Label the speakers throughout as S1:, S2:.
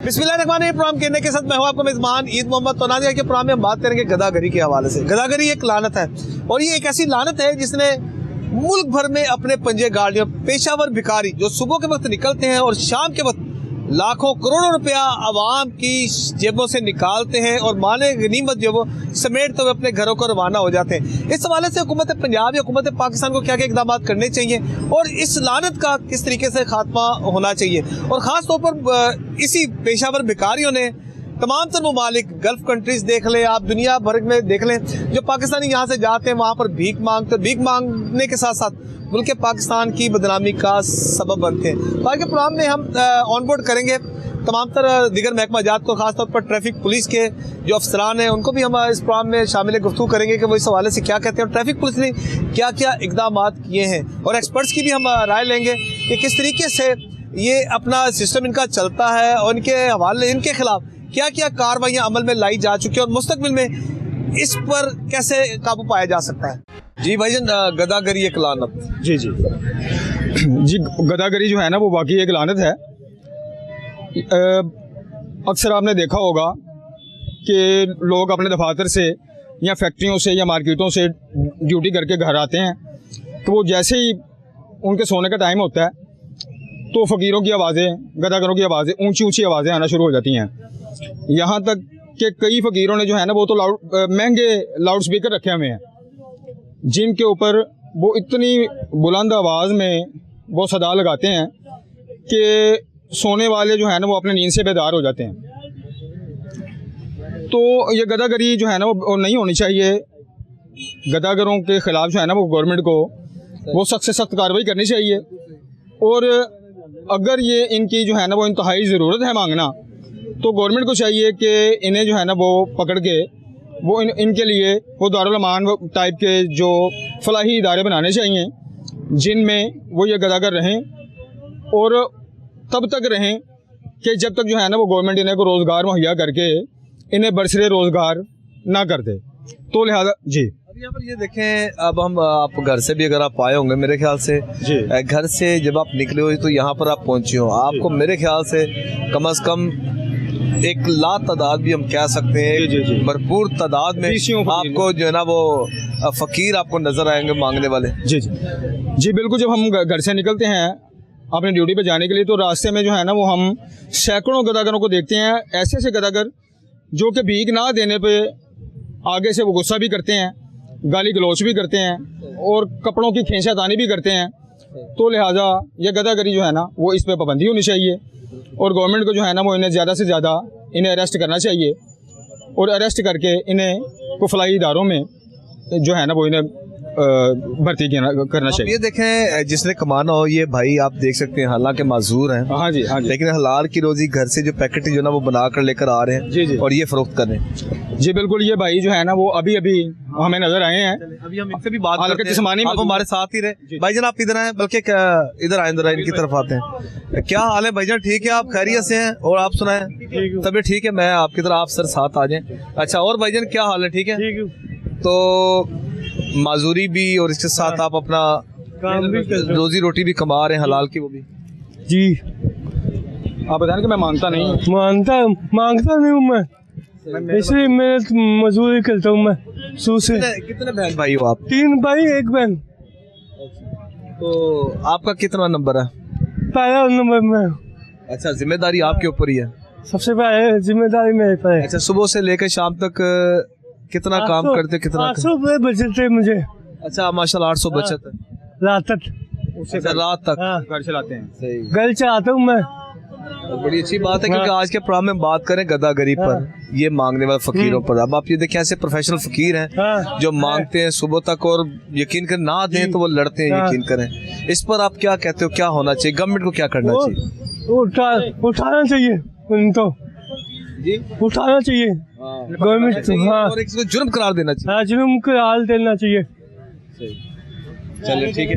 S1: बिस्मिल्लाहिर्रहमानिर्रहीम। प्रोग्राम कहने के साथ मैं हूं आपका मेजबान ईद मोहम्मद। तो नाज़रीन, के प्रोग्राम में हम बात करेंगे गदागरी के हवाले से। गदागरी एक लानत है और ये एक ऐसी लानत है जिसने मुल्क भर में अपने पंजे गाड़ दिए। पेशावर भिखारी जो सुबह के वक्त निकलते हैं और शाम के वक्त लाखों करोड़ों रुपया आवाम की जेबों से निकालते हैं और माले गनीमत जो वो समेटते हुए अपने घरों को रवाना हो जाते हैं। इस हवाले से हुकूमत पंजाब या हुकूमत पाकिस्तान को क्या क्या इकदाम करने चाहिए और इस लानत का किस तरीके से खात्मा होना चाहिए, और ख़ास तौर पर इसी पेशावर भिखारियों ने तमाम तर ममालिक, गल्फ कंट्रीज देख लें आप, दुनिया भर में देख लें, जो पाकिस्तानी यहाँ से जाते हैं वहाँ पर भीख मांगते, भीख मांगने के साथ साथ मुल्क पाकिस्तान की बदनामी का सबब बनते हैं। तो आज के प्रोग्राम में हम ऑन बोर्ड करेंगे तमाम तरह दीगर महकमा जात को, खासतौर पर ट्रैफिक पुलिस के जो अफसरान हैं उनको भी हम इस प्रोग्राम में शामिल गुफ्तगू करेंगे कि वो इस हवाले से क्या कहते हैं और ट्रैफिक पुलिस ने क्या क्या इकदाम किए हैं, और एक्सपर्ट्स की भी हम राय लेंगे कि किस तरीके से ये अपना सिस्टम इनका चलता है और इनके हवाले, इनके खिलाफ क्या क्या कार्रवाइयाँ अमल में लाई जा चुकी है और मुस्तकबिल में इस पर कैसे काबू पाया जा सकता है। जी भाईजान, गदागरी एक लानत।
S2: जी जी जी, गदागरी जो है ना वो वाकई एक लानत है। अक्सर आपने देखा होगा कि लोग अपने दफातर से या फैक्ट्रियों से या मार्केटों से ड्यूटी करके घर आते हैं, तो वो जैसे ही उनके सोने का टाइम होता है तो फ़कीरों की आवाज़ें, गदागरों की आवाज़ें, ऊंची ऊंची आवाज़ें आना शुरू हो जाती हैं। यहाँ तक कि कई फ़कीरों ने जो है ना वो तो महंगे लाउड स्पीकर रखे हुए हैं जिनके ऊपर वो इतनी बुलंद आवाज़ में वो सदा लगाते हैं कि सोने वाले जो है ना वो अपने नींद से बेदार हो जाते हैं। तो ये गदागरी जो है ना वो नहीं होनी चाहिए। गदागरों के ख़िलाफ़ जो है ना वो गवर्नमेंट को वो सख्त से सख्त कार्रवाई करनी चाहिए, और अगर ये इनकी जो है ना वो इंतहाई ज़रूरत है मांगना, तो गवर्नमेंट को चाहिए कि इन्हें जो है ना वो पकड़ के वो इनके लिए वो दारुल अमान टाइप के जो फलाही इदारे बनाने चाहिए जिनमें वो ये गदागर रहें, और तब तक रहें कि जब तक जो है ना वो गवर्नमेंट इन्हें को रोज़गार मुहैया करके इन्हें बरसरे रोज़गार ना कर दे। तो लिहाजा जी
S1: यहाँ पर ये देखें, अब हम आप घर से भी अगर आप आए होंगे मेरे ख्याल से, घर से जब आप निकले हो तो यहाँ पर आप पहुँचे हो, आपको मेरे ख्याल से कम से कम एक लाख तादाद भी हम कह सकते हैं, भरपूर तादाद में आपको जो है ना वो फ़कीर आपको नज़र आएंगे मांगने वाले।
S2: जी जी जी बिल्कुल। जब हम घर से निकलते हैं अपने ड्यूटी पे जाने के लिए, तो रास्ते में जो है ना वो हम सैकड़ों गदागरों को देखते हैं, ऐसे ऐसे गदागर जो कि भीख ना देने पे आगे से वो गुस्सा भी करते हैं, गाली गलोच भी करते हैं और कपड़ों की खींचातानी भी करते हैं। तो लिहाजा ये गदागरी जो है ना वो इस पर पाबंदी होनी चाहिए, और गवर्नमेंट को जो है ना वो इन्हें ज़्यादा से ज़्यादा इन्हें अरेस्ट करना चाहिए, और अरेस्ट करके इन्हें को फलाई इदारों में जो है ना वो इन्हें भर्ती करना चाहिए।
S1: ये देखें, जिसने कमाना हो ये भाई आप देख सकते हैं, हालांकि माजूर हैं,
S2: हाँ जी हाँ जी,
S1: लेकिन हलाल की रोजी घर से जो पैकेट जो ना वो बना कर लेकर आ रहे हैं
S2: जी जी,
S1: और ये फरोख्त कर रहे हैं।
S2: जी बिल्कुल। ये भाई जो है ना वो अभी अभी हमें नजर आए हैं,
S1: अभी हम इनसे भी बात करते हैं, आप हमारे साथ ही रहे। भाईजान आप इधर आए, बल्कि इधर आए, इधर इनकी तरफ आते हैं। क्या हाल है भाईजान? ठीक है, आप खैरियत से हैं? और आप सुनाएं? तभी ठीक है, मैं आपकी तरह, आप सर साथ आ जाएं। अच्छा, और भाईजान क्या हाल है? ठीक है। तो माजूरी भी और इसके साथ आप अपना काम भी, रोजी रोटी भी कमा रहे हैं हलाल की, वो भी।
S2: जी आप बताएं कि मैं मांगता नहीं हूँ मैं, इसलिए मैं मजदूरी करता हूँ। मैं
S1: कितने बहन भाई हो आप?
S2: 3 भाई 1 बहन।
S1: तो आपका कितना नंबर है?
S2: पहला नंबर में।
S1: अच्छा, जिम्मेदारी आपके ऊपर ही है?
S2: सबसे पहले जिम्मेदारी मेरे पर है। अच्छा,
S1: सुबह से लेकर शाम तक कितना काम करते? कितना?
S2: 800 रुपये बचत है मुझे।
S1: अच्छा, माशाल्लाह 800 बचत है
S2: रात तक।
S1: रात तक
S2: घर चलाते हैं।
S1: सही,
S2: घर चलाता हूँ मैं।
S1: बड़ी अच्छी बात है, क्योंकि आज के प्रोग्राम में बात करें गदागरी पर, ये मांगने वाले फकीरों पर। अब आप ये देखें, ऐसे प्रोफेशनल फकीर हैं जो मांगते हैं सुबह तक और यकीन कर ना दें तो वो लड़ते हैं। यकीन करें, इस पर आप क्या कहते हो, क्या होना चाहिए? गवर्नमेंट को क्या करना चाहिए?
S2: उठाना चाहिए उनको, उठाना चाहिए गवर्नमेंट। हाँ,
S1: और एक जुर्म करार देना चाहिए।
S2: हाँ, जुर्म करार देना चाहिए।
S1: चलिए ठीक है,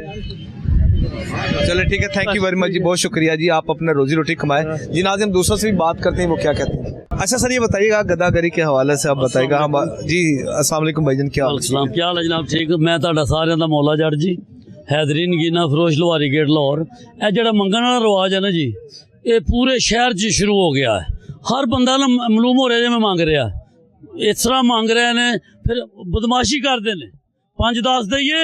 S1: चलिए ठीक है, थैंक यू वेरी मच जी, बहुत शुक्रिया जी, आप अपना रोजी रोटी कमाएं जी। नाज़ हम दूसरों से भी बात करते हैं, वो क्या कहते हैं। अच्छा सर, ये बताइएगा गदागरी के हवाले से, आप बताइएगा हम जी। अस्सलाम वालेकुम भाईजान, क्या हाल
S3: है जनाब? ठीक, मैं तुहाडा सारिਆਂ ਦਾ मौला जट जी, हैदरीन गीना फरोश लोहारी गेट लाहौर। ਇਹ ਜਿਹੜਾ ਮੰਗਣ ਵਾਲਾ ਰਿਵਾਜ है ना जी, ये पूरे शहर च शुरू हो गया है ਹਰ ਬੰਦਾ ਨਾ ਮਾਲੂਮ ਹੋ ਰਿਹਾ ਜਿਵੇਂ ਮੰਗ ਰਿਹਾ, ਇਸ ਤਰ੍ਹਾਂ ਮੰਗ ਰਹੇ ਨੇ, ਫਿਰ ਬਦਮਾਸ਼ੀ ਕਰਦੇ ਨੇ। 5-10 ਦਈਏ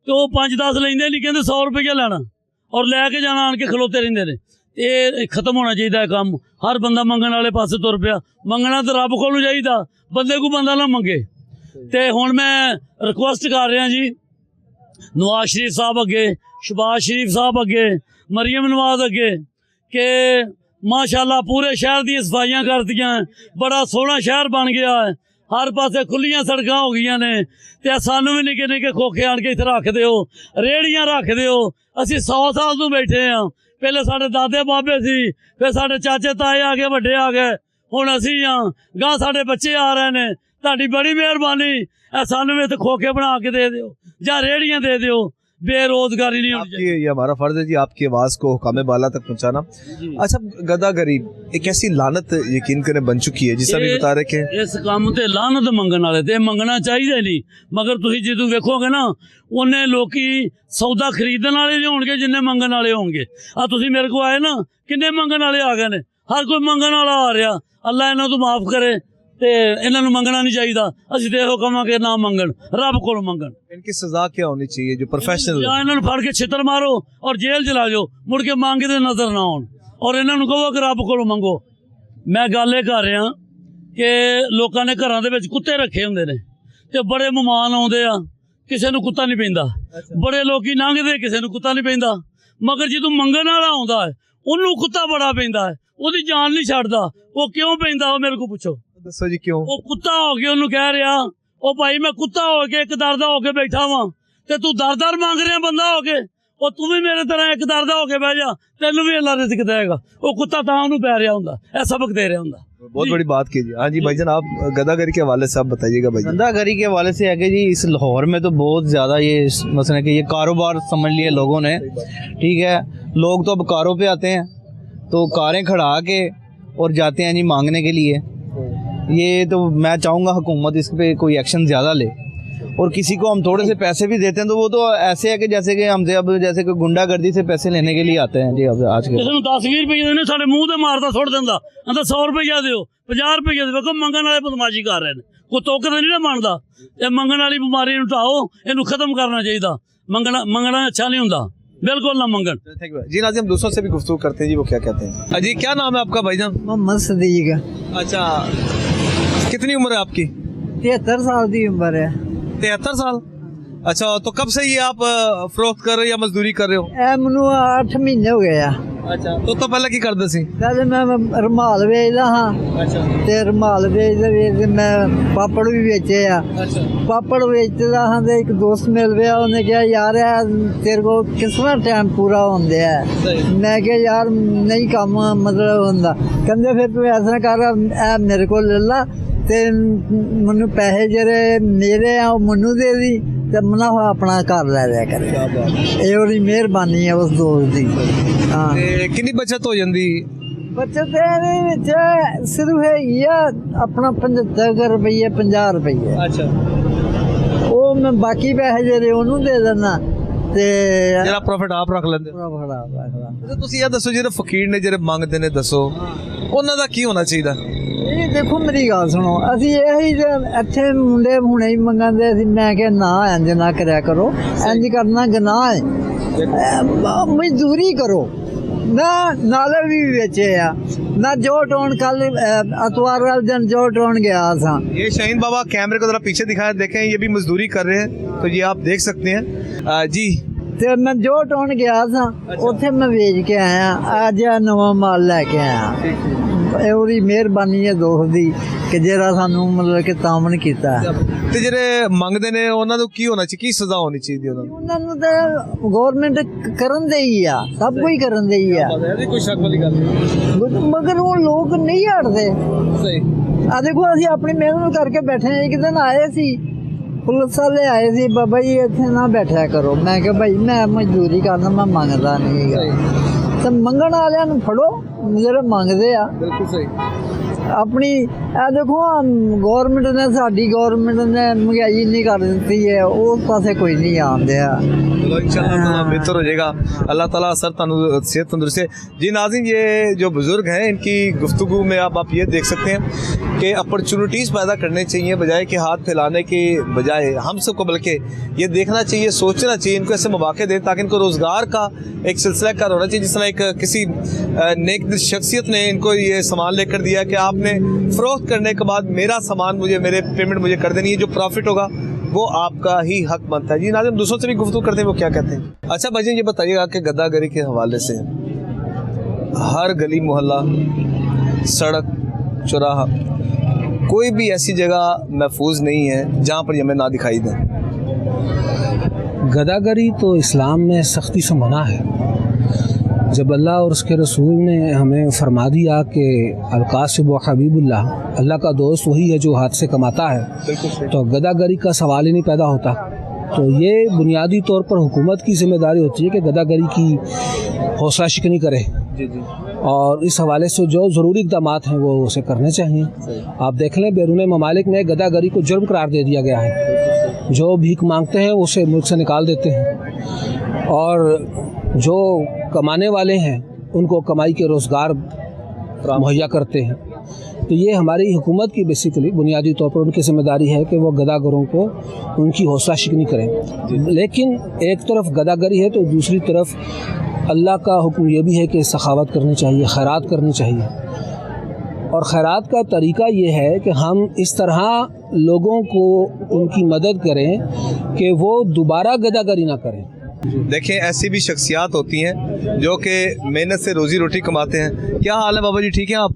S3: ਤੇ ਉਹ 5-10 ਲੈਂਦੇ ਨਹੀਂ, ਕਹਿੰਦੇ 100 ਰੁਪਏ ਲੈਣਾ ਔਰ ਲੈ ਕੇ ਜਾਣਾ, ਆਣ ਕੇ ਖਲੋਤੇ ਰਹਿੰਦੇ ਨੇ। ਇਹ ਖਤਮ ਹੋਣਾ ਚਾਹੀਦਾ ਹੈ ਕੰਮ। ਹਰ ਬੰਦਾ ਮੰਗਣ ਵਾਲੇ ਪਾਸੇ ਤੁਰ ਪਿਆ। ਮੰਗਣਾ ਤਾਂ ਰੱਬ ਕੋਲੋਂ ਚਾਹੀਦਾ, ਬੰਦੇ ਕੋਲ ਬੰਦਾ ਨਾ ਮੰਗੇ। ਤੇ ਹੁਣ ਮੈਂ ਰਿਕੁਐਸਟ ਕਰ ਰਿਹਾ ਜੀ ਨਵਾਜ਼ ਸ਼ਰੀਫ ਸਾਹਿਬ ਅੱਗੇ, ਸ਼ਹਬਾਜ਼ ਸ਼ਰੀਫ ਸਾਹਿਬ ਅੱਗੇ, ਮਰੀਮ ਨਵਾਜ਼ ਅੱਗੇ ਕਿ ਮਾਸ਼ਾਅੱਲਾ ਪੂਰੇ ਸ਼ਹਿਰ ਦੀਆਂ ਸਫਾਈਆਂ ਕਰਤੀਆਂ, ਬੜਾ ਸੋਹਣਾ ਸ਼ਹਿਰ ਬਣ ਗਿਆ ਹੈ, ਹਰ ਪਾਸੇ ਖੁੱਲੀਆਂ ਸੜਕਾਂ ਹੋ ਗਈਆਂ ਨੇ। ਤੇ ਸਾਨੂੰ ਵੀ ਨਿੱਕੇ ਨਿੱਕੇ ਖੋਖੇ ਆਣ ਕੇ ਇੱਥੇ ਰੱਖ ਦਿਓ, ਰੇਹੜੀਆਂ ਰੱਖ ਦਿਓ। ਅਸੀਂ 100 ਸਾਲ ਤੋਂ ਬੈਠੇ ਹਾਂ। ਪਹਿਲੇ ਸਾਡੇ ਦਾਦੇ ਬਾਬੇ ਸੀ, ਫਿਰ ਸਾਡੇ ਚਾਚੇ ਤਾਏ ਆ ਗਏ, ਵੱਡੇ ਆ ਗਏ, ਹੁਣ ਅਸੀਂ ਹਾਂ, ਗਾਂ ਸਾਡੇ ਬੱਚੇ ਆ ਰਹੇ ਨੇ। ਤੁਹਾਡੀ ਬੜੀ ਮਿਹਰਬਾਨੀ, ਸਾਨੂੰ ਵੀ ਇੱਥੇ ਖੋਖੇ बना के दे दियो या रेहड़ियाँ दे दियो, बेरोजगारी नहीं होनी चाहिए।
S1: ये हमारा फर्ज है जी आपकी आवाज़ को हुकाम बाला तक पहुंचाना। अच्छा गदागरी एक ऐसी लानत यकीन करें बन चुकी है, जिस अभी बता रहे कि
S3: इस काम ते लानत मंगन वाले ते मंगना चाहिए नहीं, मगर तुसीं जदों वेखोगे ना उन्ने लोकी सौदा खरीदण वाले नहीं होणगे जिन्ने मंगन वाले होणगे। आ तुसीं मेरे को आए ना, किन्ने मंगन वाले आ गए ने, हर कोई मंगन वाला आ रहा। अल्लाह इन्हां तों माफ़ करे ते इन्हां नूं मंगना नहीं चाहिए। असीं ते इहो कहांगे ना मंगण, रब कोलों मंगण।
S1: इनकी सजा क्या होनी चाहिए जो प्रोफेशनल?
S3: या इन्हां नूं फड़ के छित्तर मारो और जेल च ला जाओ, मुड़ के मंगदे नजर ना आउण, और इन्हां नूं कहो कि रब कोलों मंगो। मैं गल इह कर रहा कि लोकां ने घरां दे विच कुत्ते रखे हुंदे ने ते बड़े मेहमान आउंदे आ, किसे नूं कुत्ता नहीं पैंदा। बड़े लोकी लंघदे, किसे नूं कुत्ता नहीं पैंदा, मगर जदों मंगण वाला आउंदा है उन्होंने कुत्ता बड़ा पैंदा है, ਉਹਦੀ जान नहीं छड्डदा। वो क्यों पैंदा ਉਹ ਮੇਰੇ ਕੋਲ ਪੁੱਛੋ,
S1: ਦੱਸੋ ਜੀ ਕਿਉਂ?
S3: ਉਹ ਕੁੱਤਾ ਹੋ ਕੇ ਉਹਨੂੰ ਕਹਿ ਰਿਹਾ, ਉਹ ਭਾਈ ਮੈਂ ਕੁੱਤਾ ਹੋ ਕੇ ਇੱਕ ਦਰਦਾ ਹੋ ਕੇ ਬੈਠਾ ਵਾਂ ਤੇ ਤੂੰ ਦਰ ਮੰਗ ਰਿਹਾ ਬੰਦਾ ਹੋ ਕੇ, ਉਹ ਤੂੰ ਵੀ ਮੇਰੇ ਤਰ੍ਹਾਂ ਇੱਕ ਦਰਦਾ ਹੋ ਕੇ ਬਹਿ ਜਾ, ਤੈਨੂੰ भी अल्लाह रिज़्क देगा। वो कुत्ता ਤਾਂ ਉਹਨੂੰ ਪੈ ਰਿਹਾ ਹੁੰਦਾ, ਇਹ सबक दे रहा ਹੁੰਦਾ।
S1: बहुत बड़ी बात कीजिए। हाँ जी भाईजान, आप गदागरी के हवाले से आप बताइएगा। भाई
S4: गदागरी के हवाले से है कि जी इस लाहौर में तो बहुत ज़्यादा ये मसला कि ये कारोबार समझ लिया लोगों ने, ठीक है। लोग तो अब कारों पे आते हैं, तो कारें खड़ा के और जाते हैं जी मांगने के लिए। ये तो मैं चाहूँगा हुकूमत इस पे कोई एक्शन ज़्यादा ले, और किसी को हम थोड़े से पैसे भी देते हैं तो वो तो ऐसे है कि जैसे कि हमसे अब जैसे कोई गुंडागर्दी से पैसे लेने के लिए आते हैं जी। अब आज के
S3: 10-20 रुपये देने साढ़े मुँह से मारता छोड़ देंदा, आंदा 100 रुपया दिओ, 50 रुपये दिओ। देखो मंगन वाले बदमाशी कर रहे हैं, कोई तोक नहीं ना मानता। ये मंगन वाली बीमारी नूं ढाओ, इनू खत्म करना चाहिए। मंगना अच्छा नहीं होंदा, बिल्कुल ना मंगन।
S1: जी नाज़िम, हम दूसरों से भी गुफ्तगू करते हैं जी, वो क्या कहते हैं। जी क्या नाम है आपका भाईजान?
S4: मोहम्मद सदीक।
S1: अच्छा, कितनी उम्र है आपकी?
S4: 73 साल की उम्र है।
S1: 73 साल? अच्छा, तो कब से ये आप फरोख्त कर रहे हो या मजदूरी कर रहे हो?
S4: मैनू 8 महीने हो गए।
S1: अच्छा, तो पहले की करते सी?
S4: पहले मैं रुमाल बेचदा हाँ।
S1: अच्छा,
S4: ते रुमाल बेचदे मैं पापड़ भी बेचे आ।
S1: अच्छा,
S4: पापड़ बेचदा हाँ ते एक दोस्त मिल गया, उन्हें कहा यार तेरे को कितना टाइम पूरा होंदे है। मैं कहा यार नहीं काम मतलब होंदा। कहंदे फिर तू ऐसा कर, ए मेरे को ले ला ते मैनू पैसे जेरे मेरे आ मैनू दे दी ते मुनाफा अपना घर ले लिया करे। ये बड़ी मेहरबानी है उस दोस्त दी। हाँ,
S1: कितनी बचत हो जाती?
S4: बचत ਇਹਦੇ ਵਿੱਚ ਸਿਰਫ ਹੈਗੀ ਆ ਆਪਣਾ 75 ਰੁਪਏ 50 ਰੁਪਏ।
S1: अच्छा,
S4: ਉਹ ਮੈਂ ਬਾਕੀ ਪੈਸੇ ਜਿਹੜੇ ਉਹਨੂੰ ਦੇ ਦਿੰਦਾ ਤੇ
S1: ਜਿਹੜਾ ਪ੍ਰੋਫਿਟ ਆਪ ਰੱਖ ਲੈਂਦੇ ਹੋ।
S4: ਫੜਾ ਰੱਖਦਾ।
S1: ਤੇ ਤੁਸੀਂ ਇਹ ਦੱਸੋ, ਜਿਹੜੇ ਫਕੀਰ ਨੇ ਜਿਹੜੇ ਮੰਗਦੇ ਨੇ, ਦੱਸੋ ਉਹਨਾਂ ਦਾ ਕੀ ਹੋਣਾ ਚਾਹੀਦਾ?
S4: ਇਹ ਦੇਖੋ ਮੇਰੀ ਗੱਲ ਸੁਣੋ, ਅਸੀਂ ਇਹੀ ਇੱਥੇ ਮੁੰਡੇ ਹੁਣੇ ਹੀ ਮੰਗਾਂਦੇ ਸੀ। ਮੈਂ ਕਿਹਾ ਨਾ ਇੰਜ ਨਾ ਕਰਿਆ ਕਰੋ, ਇੰਜ ਕਰਨਾ ਗੁਨਾਹ ਹੈ। ਮਜ਼ਦੂਰੀ ਕਰੋ ਨਾ, ਨਾਲੇ ਵੀ ਵੇਚੇ ਆ। मैं जो टोन कल अतवार वाले दिन जो टोन गया था।
S1: ये शाहीन बाबा कैमरे को जरा पीछे दिखाया, देखें ये भी मजदूरी कर रहे हैं, तो ये आप देख सकते हैं जी।
S4: ते मैं जो टोन गया था उत्थे मैं बेच के आया, आज नवा माल लैके आया। ਉਹਦੀ ਮਿਹਰਬਾਨੀ ਹੈ ਦੋਸਤ ਦੀ ਕਿ ਜਿਹੜਾ ਸਾਨੂੰ ਮਤਲਬ ਕਿ ਤਾਮਨ ਕੀਤਾ।
S1: ਤੇ ਜਿਹੜੇ ਮੰਗਦੇ ਨੇ ਉਹਨਾਂ ਨੂੰ ਕੀ ਹੋਣਾ ਚਾਹੀਦਾ, ਕੀ ਸਜ਼ਾ ਹੋਣੀ ਚਾਹੀਦੀ ਉਹਨਾਂ ਨੂੰ?
S4: ਉਹਨਾਂ ਨੂੰ ਤਾਂ ਗਵਰਨਮੈਂਟ ਕਰਨ ਦੇ ਹੀ ਆ, ਸਭ ਕੁਝ ਕਰਨ ਦੇ ਹੀ ਆ,
S1: ਕੋਈ ਸ਼ੱਕ ਵਾਲੀ ਗੱਲ ਨਹੀਂ,
S4: ਮਗਰ ਉਹ ਲੋਕ ਨਹੀਂ ਹਟਦੇ।
S1: ਸਹੀ
S4: ਆ ਦੇਖੋ ਅਸੀਂ ਆਪਣੀ ਮਿਹਨਤ ਕਰਕੇ ਬੈਠੇ ਹਾਂ। ਇੱਕ ਦਿਨ ਆਏ ਸੀ ਪੁਲਿਸ ਵਾਲੇ ਆਏ ਸੀ, ਬਾਬਾ ਜੀ ਇੱਥੇ ਨਾ ਬੈਠਿਆ ਕਰੋ। ਮੈਂ ਕਿਹਾ ਭਾਈ ਮੈਂ ਮਜ਼ਦੂਰੀ ਕਰਨਾ, ਮੈਂ ਮੰਗਦਾ ਨਹੀਂ ਹੈਗਾ। ਤੇ ਮੰਗਣ ਵਾਲਿਆਂ ਨੂੰ ਫੜੋ ਜਿਹੜੇ ਮੰਗਦੇ ਆ।
S1: ਬਿਲਕੁਲ ਸਹੀ।
S5: ਆਪਣੀ ਇਹ ਦੇਖੋ ਗੌਰਮੈਂਟ ਨੇ ਸਾਡੀ ਗੌਰਮੈਂਟ ਨੇ ਮਹਿੰਗਾਈ ਇੰਨੀ ਕਰ ਦਿੱਤੀ ਹੈ ਉਸ ਪਾਸੇ ਕੋਈ ਨਹੀਂ ਆਉਂਦਿਆ
S1: चलो इंशाल्लाह बेहतर हो जाएगा। अल्लाह ताला सर सेहत तंदुरुस्ती है। जी नाज़रीन, ये जो बुज़ुर्ग हैं इनकी गुफ्तगू में आप ये देख सकते हैं कि अपॉर्चुनिटीज़ पैदा करने चाहिए बजाय कि हाथ फैलाने की बजाय हम सबको बल्कि ये देखना चाहिए, सोचना चाहिए, इनको ऐसे मौके दें ताकि इनको रोज़गार का एक सिलसिला कार होना चाहिए। जिस तरह एक किसी नेक शख्सियत ने इनको ये सामान लेकर दिया कि आपने फ़रोख्त करने के बाद मेरा सामान मुझे मेरे पेमेंट मुझे कर देनी है, जो प्रॉफिट होगा वो आपका ही हक बनता है। जी नाज़रीन, दूसरों से भी गुफ्तगू करते हैं वो क्या कहते हैं। अच्छा भाई, ये बताइएगा कि गद्दागरी के हवाले से हर गली मोहल्ला, सड़क, चौराहा, कोई भी ऐसी जगह महफूज नहीं है जहाँ पर ये हमें ना दिखाई दें।
S6: गदागरी तो इस्लाम में सख्ती से मना है। जब अल्लाह और उसके रसूल ने हमें फरमा दिया कि अलकासिब व हबीबुल्लाह, अल्लाह का दोस्त वही है जो हाथ से कमाता है, तो गदागरी का सवाल ही नहीं पैदा होता। तो ये बुनियादी तौर पर हुकूमत की ज़िम्मेदारी होती है कि गदागरी की हौसला शिकनी करे और इस हवाले से जो ज़रूरी इक़दाम हैं वो उसे करने चाहिए। आप देख लें, बैरून ममालिक में गदागरी को जुर्म करार दे दिया गया है। जो भीख मांगते हैं उसे मुल्क से निकाल देते हैं और जो कमाने वाले हैं उनको कमाई के रोज़गार मुहैया करते हैं। तो ये हमारी हुकूमत की बेसिकली बुनियादी तौर पर उनकी ज़िम्मेदारी है कि वो गदागरों को उनकी हौसला शिकनी करें। लेकिन एक तरफ गदागरी है तो दूसरी तरफ अल्लाह का हुक्म ये भी है कि सखावत करनी चाहिए, खैरात करनी चाहिए। और खैरात का तरीका ये है कि हम इस तरह लोगों को उनकी मदद करें कि वो दोबारा गदागरी ना करें।
S1: देखें, ऐसी भी शख्सियात होती हैं जो कि मेहनत से रोजी रोटी कमाते हैं। क्या हाल है बाबा जी, ठीक है आप?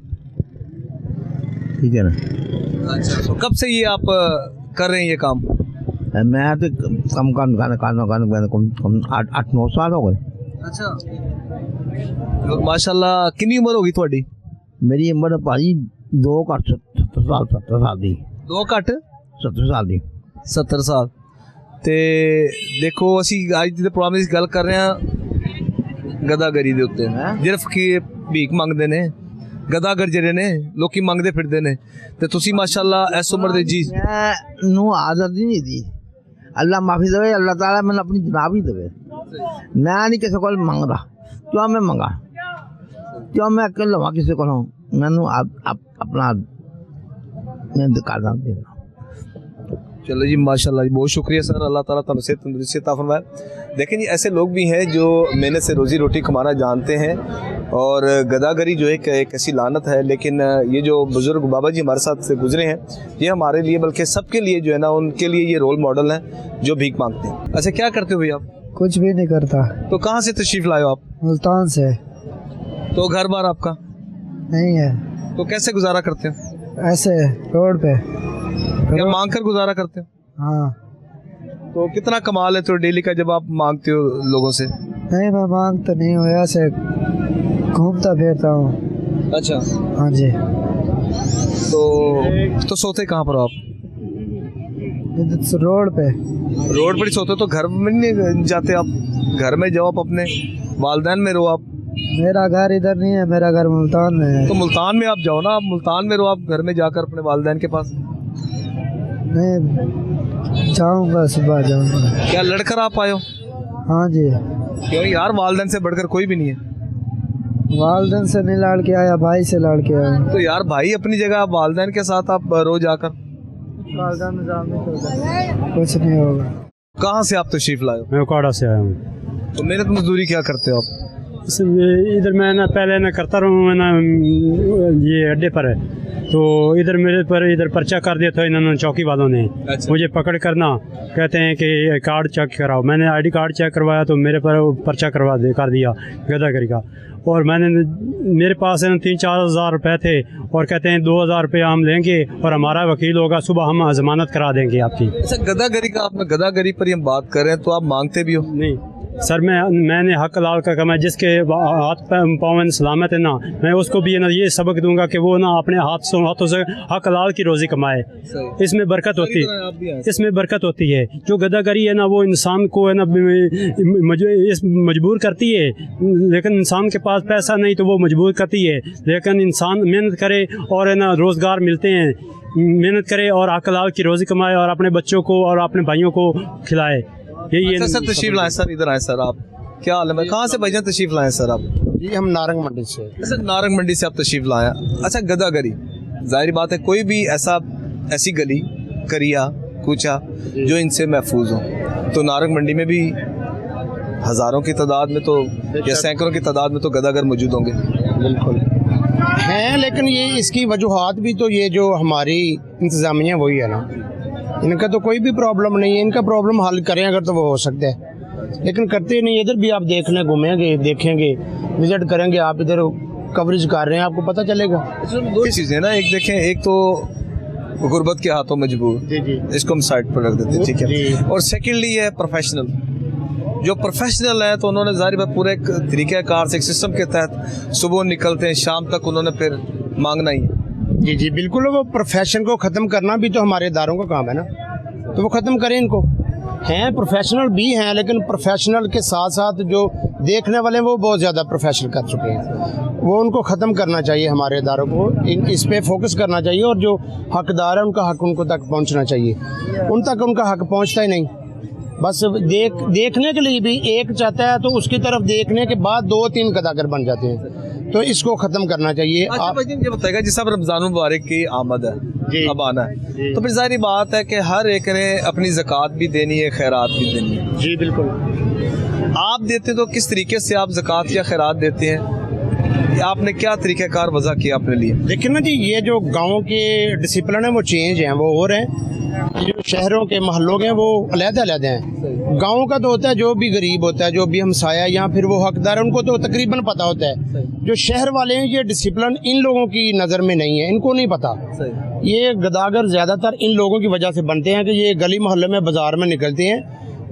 S7: ठीक है ना।
S1: अच्छा, तो कब से ये आप कर रहे हैं ये काम?
S7: मैं तो कम कम 8-9 साल हो गए।
S1: अच्छा, तो माशाल्लाह कितनी उम्र होगी थोड़ी?
S7: मेरी उम्र भाई 2 घट 70 साल दी।
S1: 2 घट
S7: 70 साल दी।
S1: 70 साल। ਤੇ ਦੇਖੋ ਅਸੀਂ ਅੱਜ ਦੇ ਪ੍ਰੋਗਰਾਮ ਦੀ ਗੱਲ ਕਰ ਰਹੇ ਹਾਂ ਗਦਾਗਰੀ ਦੇ ਉੱਤੇ, ਜਿਹੜੇ ਫਕੀਰ ਭੀਖ ਮੰਗਦੇ ਨੇ, ਗਦਾਗਰ ਜਿਹੜੇ ਨੇ ਲੋਕੀ ਮੰਗਦੇ ਫਿਰਦੇ ਨੇ, ਤੇ ਤੁਸੀਂ ਮਾਸ਼ਾਅੱਲਾ ਇਸ ਉਮਰ ਦੇ ਜੀ
S7: ਨੂੰ ਆਦਤ ਨਹੀਂ ਦੀ। ਅੱਲਾ ਮਾਫੀ ਦੇਵੇ, ਅੱਲਾਹ ਤਾਲਾ ਮੈਨੂੰ ਆਪਣੀ ਜਨਾਬ ਹੀ ਦੇਵੇ। ਮੈਂ ਨਹੀਂ ਕਿਸੇ ਕੋਲ ਮੰਗਦਾ। ਕਿਉਂ ਮੈਂ ਮੰਗਾ? ਕਿਉਂ ਮੈਂ ਅਕਲ ਲਵਾਂ ਕਿਸੇ ਕੋਲੋਂ? ਮੈਨੂੰ ਆਪਣਾ ਮਿਹਨਤ ਕਰਦਾ ਦੇਣਾ।
S1: चलो जी माशाल्लाह जी, बहुत शुक्रिया सर, अल्लाह ताला तंदुरुस्ती से तंदुरुस्ती अता फरमाए। देखें जी, ऐसे लोग भी हैं जो मेहनत से रोज़ी रोटी कमाना जानते हैं और गदागरी जो है एक ऐसी लानत है। लेकिन ये जो बुज़ुर्ग बाबा जी हमारे साथ से गुजरे हैं, ये हमारे लिए बल्कि सबके लिए जो है ना, उनके लिए ये रोल मॉडल हैं जो भीख मांगते हैं। अच्छा, क्या करते हो भाई आप?
S5: कुछ भी नहीं करता।
S1: तो कहाँ से तशरीफ़ लाए हो आप?
S5: मुल्तान से।
S1: तो घर बार आपका
S5: नहीं है,
S1: तो कैसे गुजारा करते हो?
S5: ऐसे रोड पे
S1: क्या मांग कर गुजारा करते हो?
S5: हाँ।
S1: तो कितना कमाल है तो डेली का जब आप मांगते हो लोगों से?
S5: नहीं, मैं मांग तो नहीं हूँ, ऐसे घूमता फिरता हूँ।
S1: अच्छा,
S5: हाँ जी।
S1: तो सोते कहाँ पर हो आप?
S5: रोड पे।
S1: रोड पर ही सोते हो? तो घर में नहीं जाते आप? घर में जाओ, आप अपने वालदैन में रहो आप।
S5: मेरा घर इधर नहीं है, मेरा घर मुल्तान में है।
S1: तो मुल्तान में आप जाओ ना, आप मुल्तान में रहो, आप घर में जाकर अपने वालदैन के पास।
S5: नहीं, जाऊंगा, सुबह जाऊंगा।
S1: क्या लड़कर आप आए हो?
S5: हाँ जी।
S1: क्यों यार, वालदैन से बढ़कर कोई भी नहीं है।
S5: वालदैन से नहीं लड़ के आया, भाई से लड़ के आया।
S1: तो यार भाई अपनी जगह, वालदैन के साथ आप रोज आकर।
S5: वालदैन में कुछ नहीं होगा।
S1: कहाँ से आप तशरीफ लाए हो?
S8: मैं उकाड़ा से आया हूँ।
S1: तो मेहनत मजदूरी क्या करते हो आप?
S8: इधर मैं ना पहले ना करता रहा हूँ, मैं ना ये अड्डे पर है, तो इधर मेरे पर इधर पर्चा कर दिया था इन्होंने, चौकी वालों ने।
S1: अच्छा।
S8: मुझे पकड़ कर ना कहते हैं कि कार्ड चेक कराओ। मैंने आईडी कार्ड चेक करवाया तो मेरे पर पर्चा कर दिया गदागरी का। और मेरे पास है ना 3-4 हज़ार रुपये थे और कहते हैं 2,000 रुपये हम लेंगे और हमारा वकील होगा, सुबह हम जमानत करा देंगे आपकी।
S1: अच्छा, गदागरी का, आप गदागरी पर हम बात कर रहे हैं तो आप मांगते भी हो?
S8: नहीं, सर मैंने हक हलाल का कमाया, जिसके हाथ पाँव सलामत है ना, मैं उसको भी है ना ये सबक दूंगा कि वो ना अपने हाथों से हक हलाल की रोज़ी कमाए। इसमें बरकत होती है, इसमें बरकत होती है। जो गदागरी है ना वो इंसान को है ना मजबूर करती है, लेकिन इंसान के पास पैसा नहीं तो वो मजबूर करती है। लेकिन इंसान मेहनत करे और है ना रोज़गार मिलते हैं, मेहनत करे और हक हलाल की रोज़ी कमाए और अपने बच्चों को और अपने भाइयों को खिलाए। यही
S1: अच्छा सर, तशरीफ लाए सर, इधर आए सर। आप क्या हाल है? कहाँ से भाईजान तशरीफ लाए सर आप?
S9: जी हम नारंग मंडी से।
S1: अच्छा, नारंग मंडी से आप तशरीफ लाए। अच्छा, गदागरी जाहिर बात है कोई भी ऐसी गली करिया कूचा जो इनसे महफूज हो, तो नारंग मंडी में भी हज़ारों की तादाद में तो या सैकड़ों की तादाद में तो गदागर मौजूद होंगे।
S9: बिल्कुल हैं, लेकिन ये इसकी वजूहात भी तो ये जो हमारी इंतज़ामिया वही है ना, इनका तो कोई भी प्रॉब्लम नहीं है। इनका प्रॉब्लम हल करें अगर तो वो हो सकता है, लेकिन करते नहीं। इधर भी आप देखने घूमेंगे, देखेंगे, विजिट करेंगे, आप इधर कवरेज कर रहे हैं, आपको पता चलेगा।
S1: दो चीज़ें ना, एक देखें, एक तो गुर्बत के हाथों मजबूर, इसको हम साइड पर रख देते हैं, ठीक है। और सेकेंडली है प्रोफेशनल, जो प्रोफेशनल है तो उन्होंने ज़ाहिर बात पूरे एक तरीक़ेकार से एक सिस्टम के तहत सुबह निकलते हैं, शाम तक उन्होंने फिर मांगना ही है।
S9: जी जी बिल्कुल, वो प्रोफेशन को ख़त्म करना भी तो हमारे इदारों का काम है ना, तो वो ख़त्म करें इनको। हैं प्रोफेशनल भी हैं, लेकिन प्रोफेशनल के साथ साथ जो देखने वाले हैं वो बहुत ज़्यादा प्रोफेशनल कर चुके हैं, वो उनको ख़त्म करना चाहिए। हमारे इदारों को इस पे फोकस करना चाहिए, और जो हकदार है उनका हक उनको तक पहुंचना चाहिए। उन तक उनका हक पहुंचता ही नहीं, बस देखने के लिए भी एक चाहता है तो उसकी तरफ देखने के बाद 2-3 गदागर बन जाते हैं, तो इसको ख़त्म करना चाहिए।
S1: अच्छा, आप ये बताएगा जिस अब रमज़ान मुबारक की आमद है, अब आना है, तो फिर जाहिर बात है कि हर एक ने अपनी ज़कात भी देनी है, खैरात भी देनी है।
S9: जी बिल्कुल।
S1: आप देते तो किस तरीके से आप ज़कात या खैरात देते हैं? आपने क्या तरीक़ाकार वज़ा किया अपने लिए?
S9: देखिए ना जी, ये जो गाँव के डिसिप्लिन है वो चेंज हैं, वो हो रहे हैं। जो शहरों के महलों के हैं वो अलग-अलग हैं। गाँव का तो होता है जो भी गरीब होता है, जो भी हमसाया या फिर वो हकदार है, उनको तो तकरीबन पता होता है। जो शहर वाले हैं, ये डिसिप्लिन इन लोगों की नज़र में नहीं है, इनको नहीं पता। ये गदागर ज़्यादातर इन लोगों की वजह से बनते हैं कि ये गली मोहल्ले में बाज़ार में निकलते हैं,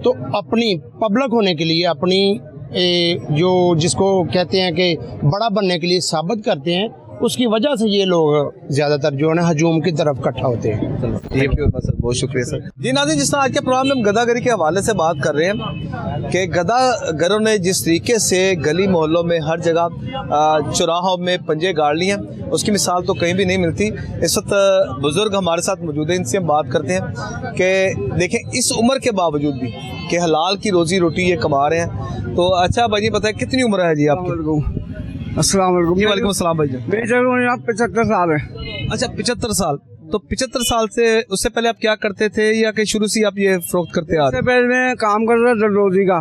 S9: तो अपनी पब्लिक होने के लिए, अपनी जो जिसको कहते हैं कि बड़ा बनने के लिए साबित करते हैं, उसकी वजह से ये लोग ज़्यादातर जो है ना हजूम की तरफ इकट्ठा होते हैं।
S1: सर बहुत शुक्रिया सर। जी नाज़रीन, जिस तरह आज के प्रोग्राम में हम गदागरी के हवाले से बात कर रहे हैं कि गदागरों ने जिस तरीके से गली मोहल्लों में हर जगह चौराहों में पंजे गाड़ लिए हैं, उसकी मिसाल तो कहीं भी नहीं मिलती। इस वक्त बुज़ुर्ग हमारे साथ मौजूद है, इनसे हम बात करते हैं कि देखें इस उम्र के बावजूद भी कि हलाल की रोज़ी रोटी ये कमा रहे हैं। तो अच्छा भाई बताएं, कितनी उम्र है जी आपकी?
S5: अस्सलाम वालेकुम।
S1: वालेकुम अस्सलाम भाई।
S5: मेरी उम्र 75 साल है।
S1: अच्छा 75 साल, तो 75 साल से उससे पहले आप क्या करते थे, या कि शुरू से आप ये फरोख्त करते आ रहे?
S5: उससे पहले मैं काम करता था रोजी का।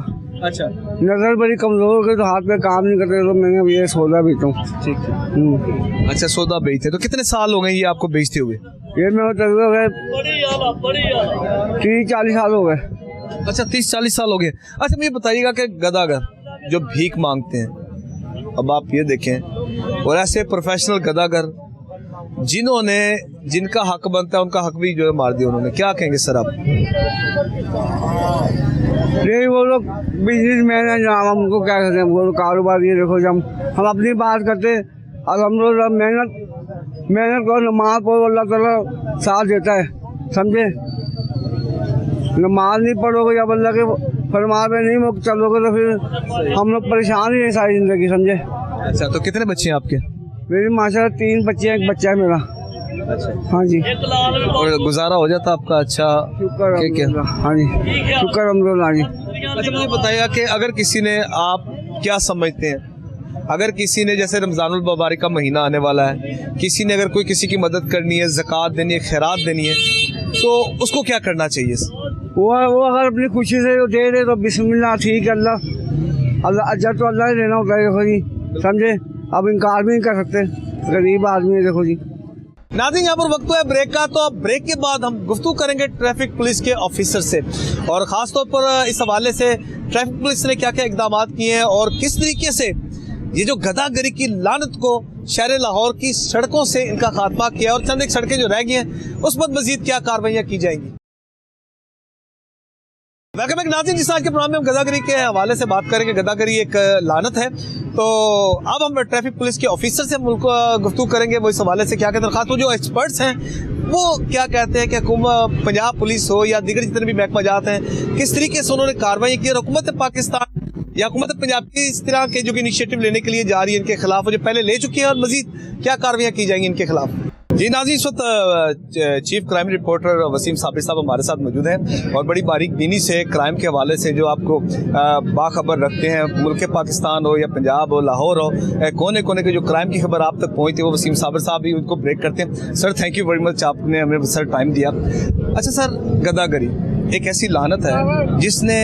S1: अच्छा,
S5: नजर बड़ी कमजोर हो गई तो हाथ में काम नहीं करते, तो मैंने ये सौदा बेचता हूँ।
S1: ठीक है। अच्छा, सौदा बेचते, तो कितने साल हो गए ये आपको बेचते हुए?
S5: ये मैं 30-40 साल हो गए।
S1: अच्छा 30-40 साल हो गए। अच्छा मुझे बताइएगा कि गदागर जो भीख मांगते हैं, अब आप ये देखें, और ऐसे प्रोफेशनल गदागर जिनका हक बनता है उनका हक भी जो है मार दिया उन्होंने, क्या कहेंगे सर आप?
S5: नहीं, वो लोग बिजनेस मैन है, हम उनको क्या कहते हैं, वो लोग कारोबार। ये देखो, जब हम अपनी बात करते और हम लोग मेहनत करो, नमाज पढ़ो, अल्लाह ताला साथ देता है, समझे। नमाज नहीं पढ़ोगे जब अल्लाह के फरमान पे नहीं चलोगे तो फिर हम लोग परेशान ही है सारी ज़िंदगी, समझे।
S1: अच्छा, तो कितने बच्चे हैं आपके?
S5: मेरी माशाल्लाह 3 बच्चे हैं, एक बच्चा है मेरा।
S1: अच्छा,
S5: हाँ जी।
S1: और गुजारा हो जाता आपका? अच्छा,
S5: शुक्र
S1: क्या?
S5: हाँ जी, शुक्र अल्हम्दुलिल्लाह जी।
S1: अच्छा मुझे बताइएगा कि अगर किसी ने, आप क्या समझते हैं, अगर किसी ने जैसे रमज़ानुल मुबारक का महीना आने वाला है, किसी ने अगर कोई किसी की मदद करनी है, ज़कात देनी है, खैरात देनी है, तो उसको क्या करना चाहिए?
S5: वो अगर अपनी खुशी से दे दे तो बिस्मिल्लाह, ठीक है। अल्लाह अजर तो अल्लाह ही देना होता है, देखो जी, समझे। अब इनकार भी नहीं कर सकते, गरीब आदमी है, देखो जी।
S1: नाज़रीन, यहाँ पर वक्त है ब्रेक का, तो अब ब्रेक के बाद हम गुफ्तगू करेंगे ट्रैफिक पुलिस के ऑफिसर से, और ख़ास तौर पर इस हवाले से ट्रैफिक पुलिस ने क्या क्या इक़दाम किए हैं और किस तरीके से ये जो गदागरी की लानत को शहर लाहौर की सड़कों से इनका खात्मा किया, और चंद एक सड़कें जो रह गई हैं उस पर मज़ीद क्या कार्रवाइयाँ की जाएंगी। वेलकम बैक नाज़रीन, जिस आज के प्रोग्राम में हम गदागरी के हवाले से बात करेंगे। गदागरी एक लानत है। तो अब हम ट्रैफिक पुलिस के ऑफिसर से गुफ्तगू करेंगे, वो इस हवाले से क्या कहते हैं, खासतौर जो एक्सपर्ट्स हैं वो क्या कहते हैं कि हुकूमत पंजाब पुलिस हो या दीगर जितने भी महकमा जात हैं, किस तरीके से उन्होंने कार्रवाई की। हुकूमत पाकिस्तान या हुकूमत पंजाब की इस तरह के जो कि इनिशिएटिव लेने के लिए जा रही है इनके खिलाफ, जो पहले ले चुकी है, और मजीद क्या कार्रवाई की जाएंगी इनके खिलाफ। जी नाज़रीन, इस वक्त chief crime reporter Wasim Sabir साहब हमारे साथ मौजूद हैं और बड़ी बारीक बीनी से क्राइम के हवाले से जो आपको बाखबर रखते हैं, मुल्क पाकिस्तान हो या पंजाब हो, लाहौर हो, कोने कोने के जो क्राइम की खबर आप तक पहुँचती है वो वसीम साबिर साहब ही उनको ब्रेक करते हैं। Sir thank you very much, आपने हमें सर टाइम दिया। अच्छा सर, गदागरी एक ऐसी लानत है जिसने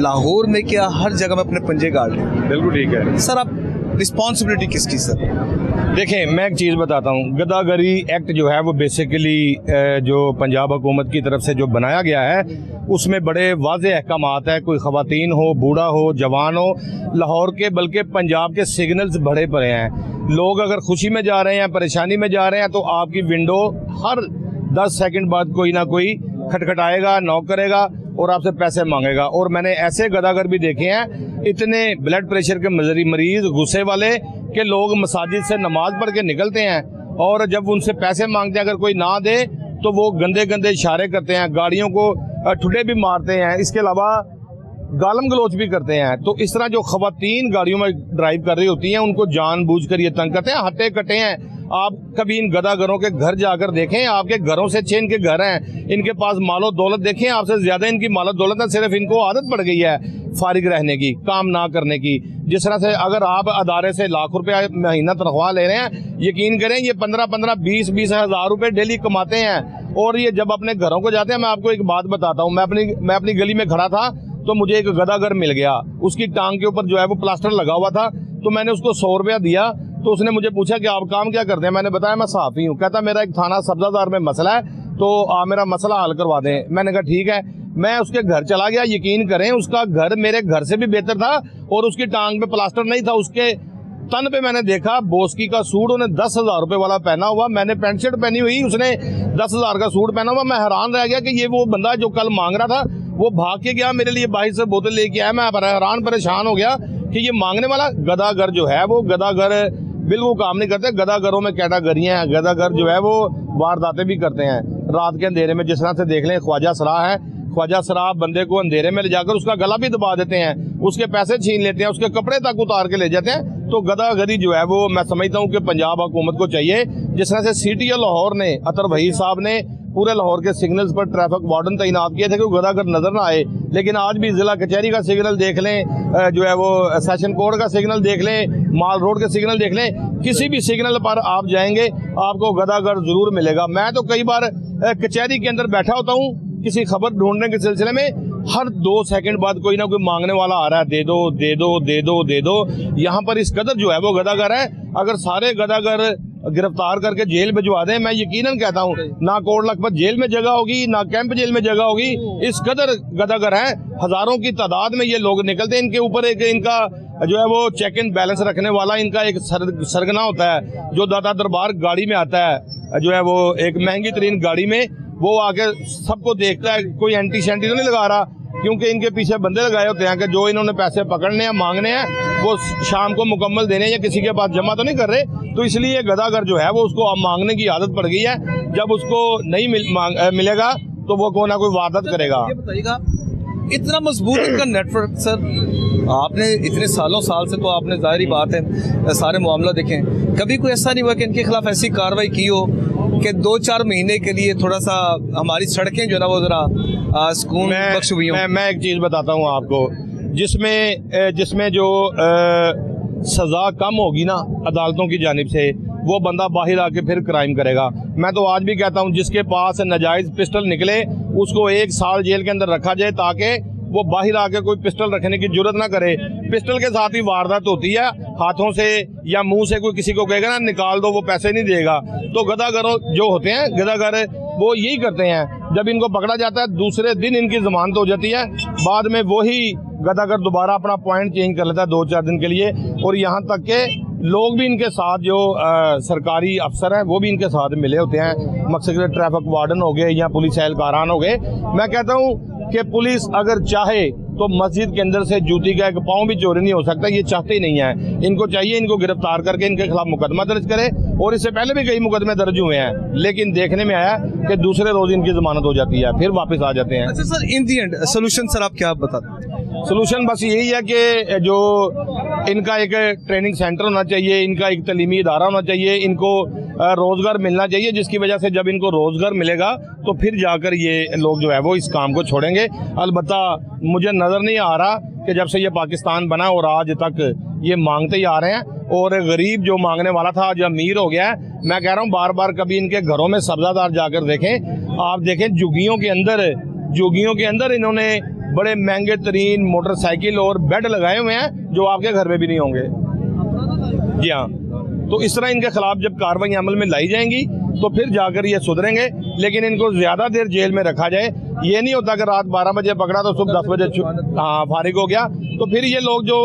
S1: लाहौर में क्या हर जगह में अपने पंजे गाड़ लिए।
S10: बिल्कुल ठीक है
S1: सर, आप रिस्पॉन्सिबिलिटी किसकी सर?
S10: देखें, मैं एक चीज़ बताता हूँ। गदागरी एक्ट जो है वो बेसिकली जो पंजाब हुकूमत की तरफ से जो बनाया गया है उसमें बड़े वाज़ेह अहकामात है। कोई ख़वातीन हो, बूढ़ा हो, जवान हो, लाहौर के बल्कि पंजाब के सिग्नल्स बड़े पड़े हैं। लोग अगर खुशी में जा रहे हैं, परेशानी में जा रहे हैं, तो आपकी विंडो हर 10 सेकंड बाद कोई ना कोई खटखटाएगा, नॉक करेगा और आपसे पैसे मांगेगा। और मैंने ऐसे गदागर भी देखे हैं, इतने ब्लड प्रेशर के मरीज, गुस्से वाले, के लोग मसाजिद से नमाज पढ़ के निकलते हैं और जब उनसे पैसे मांगते हैं, अगर कोई ना दे तो वो गंदे गंदे इशारे करते हैं, गाड़ियों को ठुड्डे भी मारते हैं, इसके अलावा गालम गलोच भी करते हैं। तो इस तरह जो खवातीन गाड़ियों में ड्राइव कर रही होती हैं उनको जानबूझकर ये तंग करते हैं, हट्टे कट्टे हैं। आप कभी इन गदागरों के घर जाकर देखें, आपके घरों से अच्छे इनके घर हैं, इनके पास मालो दौलत देखें, आपसे ज्यादा इनकी मालो दौलत है। सिर्फ इनको आदत पड़ गई है फारिग रहने की, काम ना करने की। जिस तरह से अगर आप अदारे से लाख रुपया महीना तनख्वाह ले रहे हैं, यकीन करें ये 15-15, 20-20 हज़ार रुपये डेली कमाते हैं। और ये जब अपने घरों को जाते हैं, मैं आपको एक बात बताता हूँ। मैं अपनी गली में खड़ा था तो मुझे एक गदागर मिल गया, उसकी टांग के ऊपर जो है वो प्लास्टर लगा हुआ था। तो मैंने उसको 100 रुपया दिया। तो उसने मुझे पूछा कि आप काम क्या करते हैं? मैंने बताया मैं सहाफ़ी हूँ। कहता मेरा एक थाना सब्जादार में मसला है, तो आप मेरा मसला हल करवा दें। मैंने कहा ठीक है। मैं उसके घर चला गया। यकीन करें उसका घर मेरे घर से भी बेहतर था और उसकी टांग पे प्लास्टर नहीं था। उसके तन पे मैंने देखा बोस्की का सूट उन्हें 10,000 रुपये वाला पहना हुआ, मैंने पैंट शर्ट पहनी हुई, उसने 10,000 का सूट पहना हुआ। मैं हैरान रह गया कि ये वो बंदा जो कल मांग रहा था वो भाग के गया, मेरे लिए 22 बोतल लेके आया। मैं हैरान परेशान हो गया कि ये मांगने वाला गदागर जो है वो गदागर बिल्कुल काम नहीं करते। गदागरों में कैटेगरियाँ हैं। गदागर जो है वो वारदातें भी करते हैं रात के अंधेरे में। जिस तरह से देख लें ख्वाजा सराह है, ख्वाजा सराह बंदे को अंधेरे में ले जाकर उसका गला भी दबा देते हैं, उसके पैसे छीन लेते हैं, उसके कपड़े तक उतार के ले जाते हैं। तो गदागरी जो है वो मैं समझता हूँ कि पंजाब हुकूमत को चाहिए। जिस तरह से सिटी लाहौर ने, अतर वहीद साहब ने पूरे लाहौर के सिग्नल्स पर ट्रैफिक वार्डन तैनात किए थे कि गदागर नजर ना आए, लेकिन आज भी जिला कचहरी का सिग्नल देख लें, जो है वो सेशन कोर्ट का सिग्नल देख लें, माल रोड के सिग्नल देख लें, किसी भी सिग्नल पर आप जाएंगे आपको गदागर जरूर मिलेगा। मैं तो कई बार कचहरी के अंदर बैठा होता हूँ किसी खबर ढूंढने के सिलसिले में, हर 2 सेकंड बाद कोई ना कोई मांगने वाला आ रहा है, दे दो दे दो दे दो दे दो। यहाँ पर इस कदर जो है वो गदागर है। अगर सारे गदागर गिरफ्तार करके जेल भिजवा दें, मैं यकीनन कहता हूँ ना कोट लखपत जेल में जगह होगी, ना कैंप जेल में जगह होगी। इस कदर गदागर है, हजारों की तादाद में ये लोग निकलते हैं। इनके ऊपर एक इनका जो है वो चेक इन बैलेंस रखने वाला इनका एक सरगना होता है, जो दादा दरबार गाड़ी में आता है, जो है वो एक महंगी तरीन गाड़ी में, वो आके सबको देखता है। कोई एंटी शैंटी तो नहीं लगा रहा, क्योंकि इनके पीछे बंदे लगाए होते हैं कि जो इन्होंने पैसे पकड़ने हैं, मांगने हैं, वो शाम को मुकम्मल देने या किसी के पास जमा तो नहीं कर रहे। तो इसलिए गदागर जो है वो उसको मांगने की आदत पड़ गई है। जब उसको नहीं मिलेगा तो वो कोई ना कोई वारदात करेगा।
S1: ये बताइएगा, इतना मजबूत इनका नेटवर्क सर, आपने इतने सालों साल से, तो आपने जाहिर बात है सारे मामला देखें, कभी कोई ऐसा नहीं हुआ कि इनके खिलाफ ऐसी कार्रवाई की हो कि 2-4 महीने के लिए थोड़ा सा हमारी सड़कें जो ना वो जरा सुकून बख्श हुई हों?
S10: मैं एक चीज़ बताता हूँ आपको, जिसमें जो सज़ा कम होगी ना अदालतों की जानिब से, वो बंदा बाहर आके फिर क्राइम करेगा। मैं तो आज भी कहता हूँ जिसके पास नाजायज़ पिस्टल निकले उसको 1 साल जेल के अंदर रखा जाए, ताकि वो बाहर आके कोई पिस्टल रखने की जरूरत ना करे। पिस्टल के साथ ही वारदात होती है, हाथों से या मुंह से कोई किसी को कहेगा ना निकाल दो, वो पैसे नहीं देगा। तो गदागर जो होते हैं, गदागर वो यही करते हैं। जब इनको पकड़ा जाता है दूसरे दिन इनकी जमानत हो जाती है, बाद में वही गदागर दोबारा अपना पॉइंट चेंज कर लेता है 2-4 दिन के लिए। और यहाँ तक के लोग भी इनके साथ, जो सरकारी अफसर हैं वो भी इनके साथ मिले होते हैं। मकसद ट्रैफिक वार्डन हो गए या पुलिस एहलकारान हो गए। मैं कहता हूँ कि पुलिस अगर चाहे तो मस्जिद के अंदर से जूती का एक पाँव भी चोरी नहीं हो सकता। ये चाहते ही नहीं है। इनको चाहिए इनको गिरफ्तार करके इनके खिलाफ मुकदमा दर्ज करे, और इससे पहले भी कई मुकदमे दर्ज हुए हैं, लेकिन देखने में आया कि दूसरे रोज इनकी जमानत हो जाती है, फिर वापस आ जाते हैं।
S1: अच्छा sir, in the and solution sir आप क्या बताते हैं?
S10: सोल्यूशन बस यही है कि जो इनका एक ट्रेनिंग सेंटर होना चाहिए, इनका एक तलीमी इदारा होना चाहिए, इनको रोज़गार मिलना चाहिए, जिसकी वजह से जब इनको रोज़गार मिलेगा तो फिर जाकर ये लोग जो है वो इस काम को छोड़ेंगे। अलबत्ता मुझे नज़र नहीं आ रहा कि जब से ये पाकिस्तान बना और आज तक ये मांगते ही आ रहे हैं, और गरीब जो मांगने वाला था आज अमीर हो गया है। मैं कह रहा हूँ बार बार कभी इनके घरों में सब्ज़ादार जाकर देखें, आप देखें झुग्गियों के अंदर इन्होंने बड़े महंगे तरीन मोटरसाइकिल और बेड लगाए हुए हैं जो आपके घर में भी नहीं होंगे। जी हाँ, तो इस तरह इनके खिलाफ जब कार्रवाई अमल में लाई जाएंगी तो फिर जाकर ये सुधरेंगे, लेकिन इनको ज़्यादा देर जेल में रखा जाए। ये नहीं होता कि रात 12 बजे पकड़ा तो सुबह 10 बजे फारिग हो गया, तो फिर ये लोग जो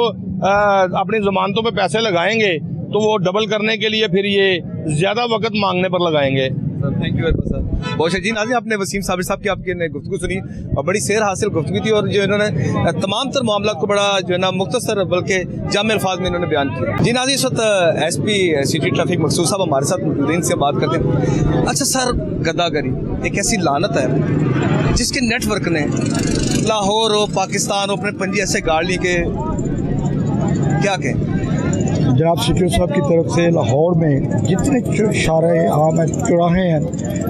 S10: अपनी जमानतों पे पैसे लगाएंगे तो वो डबल करने के लिए फिर ये ज़्यादा वक्त मांगने पर लगाएंगे।
S1: Thank you very much sir. बहुत जी नाज़रीन, आपने वसीम साबिर साहब की आपकी गुफ्तगू सुनी और बड़ी सेर हासिल गुफ्तगू थी, और जो इन्होंने तमाम तर मामला को बड़ा जो है ना मुख्तसर बल्कि जामे अल्फाज में इन्होंने बयान किया। जी नाज़रीन, इस वक्त एसपी सिटी ट्रैफिक मकसूद साहब हमारे साथ मौजूद हैं, इनसे बात करते हैं। अच्छा सर, गदागरी एक ऐसी लानत है जिसके नेटवर्क ने लाहौर हो, पाकिस्तान हो, अपने पंजे ऐसे गाड़ ली के क्या कहें।
S11: जनाब सिटी साहब की तरफ से लाहौर में जितने शारे आम हैं, चौराहे हैं,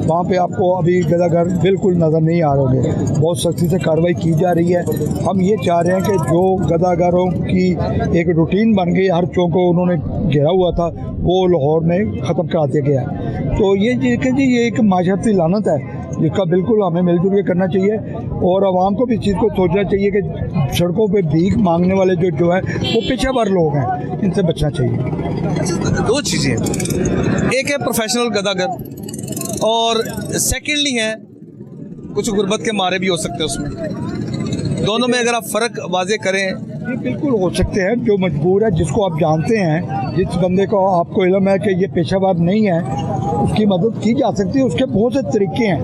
S11: वहाँ पे आपको अभी गदागर बिल्कुल नज़र नहीं आ रहे होंगे। बहुत सख्ती से कार्रवाई की जा रही है। हम ये चाह रहे हैं कि जो गदागरों की एक रूटीन बन गई, हर चौक को उन्होंने घेरा हुआ था, वो लाहौर में ख़त्म करा दिया गया है। तो ये देखें जी, ये एक माशरती लानत है जिसका बिल्कुल हमें मिलजुल के करना चाहिए, और आवाम को भी इस चीज़ को सोचना चाहिए कि सड़कों पे भीख मांगने वाले जो है वो पेशेवर लोग हैं, इनसे बचना चाहिए।
S1: दो चीज़ें हैं, एक है प्रोफेशनल गदागर, और सेकेंडली है कुछ गुर्बत के मारे भी हो सकते हैं उसमें। दोनों में अगर आप फ़र्क वाजे करें।
S11: ये बिल्कुल हो सकते हैं, जो मजबूर है, जिसको आप जानते हैं, जिस बंदे को आपको इल्म है कि ये पेशेवर नहीं है, उसकी मदद की जा सकती है। उसके बहुत से तरीके हैं,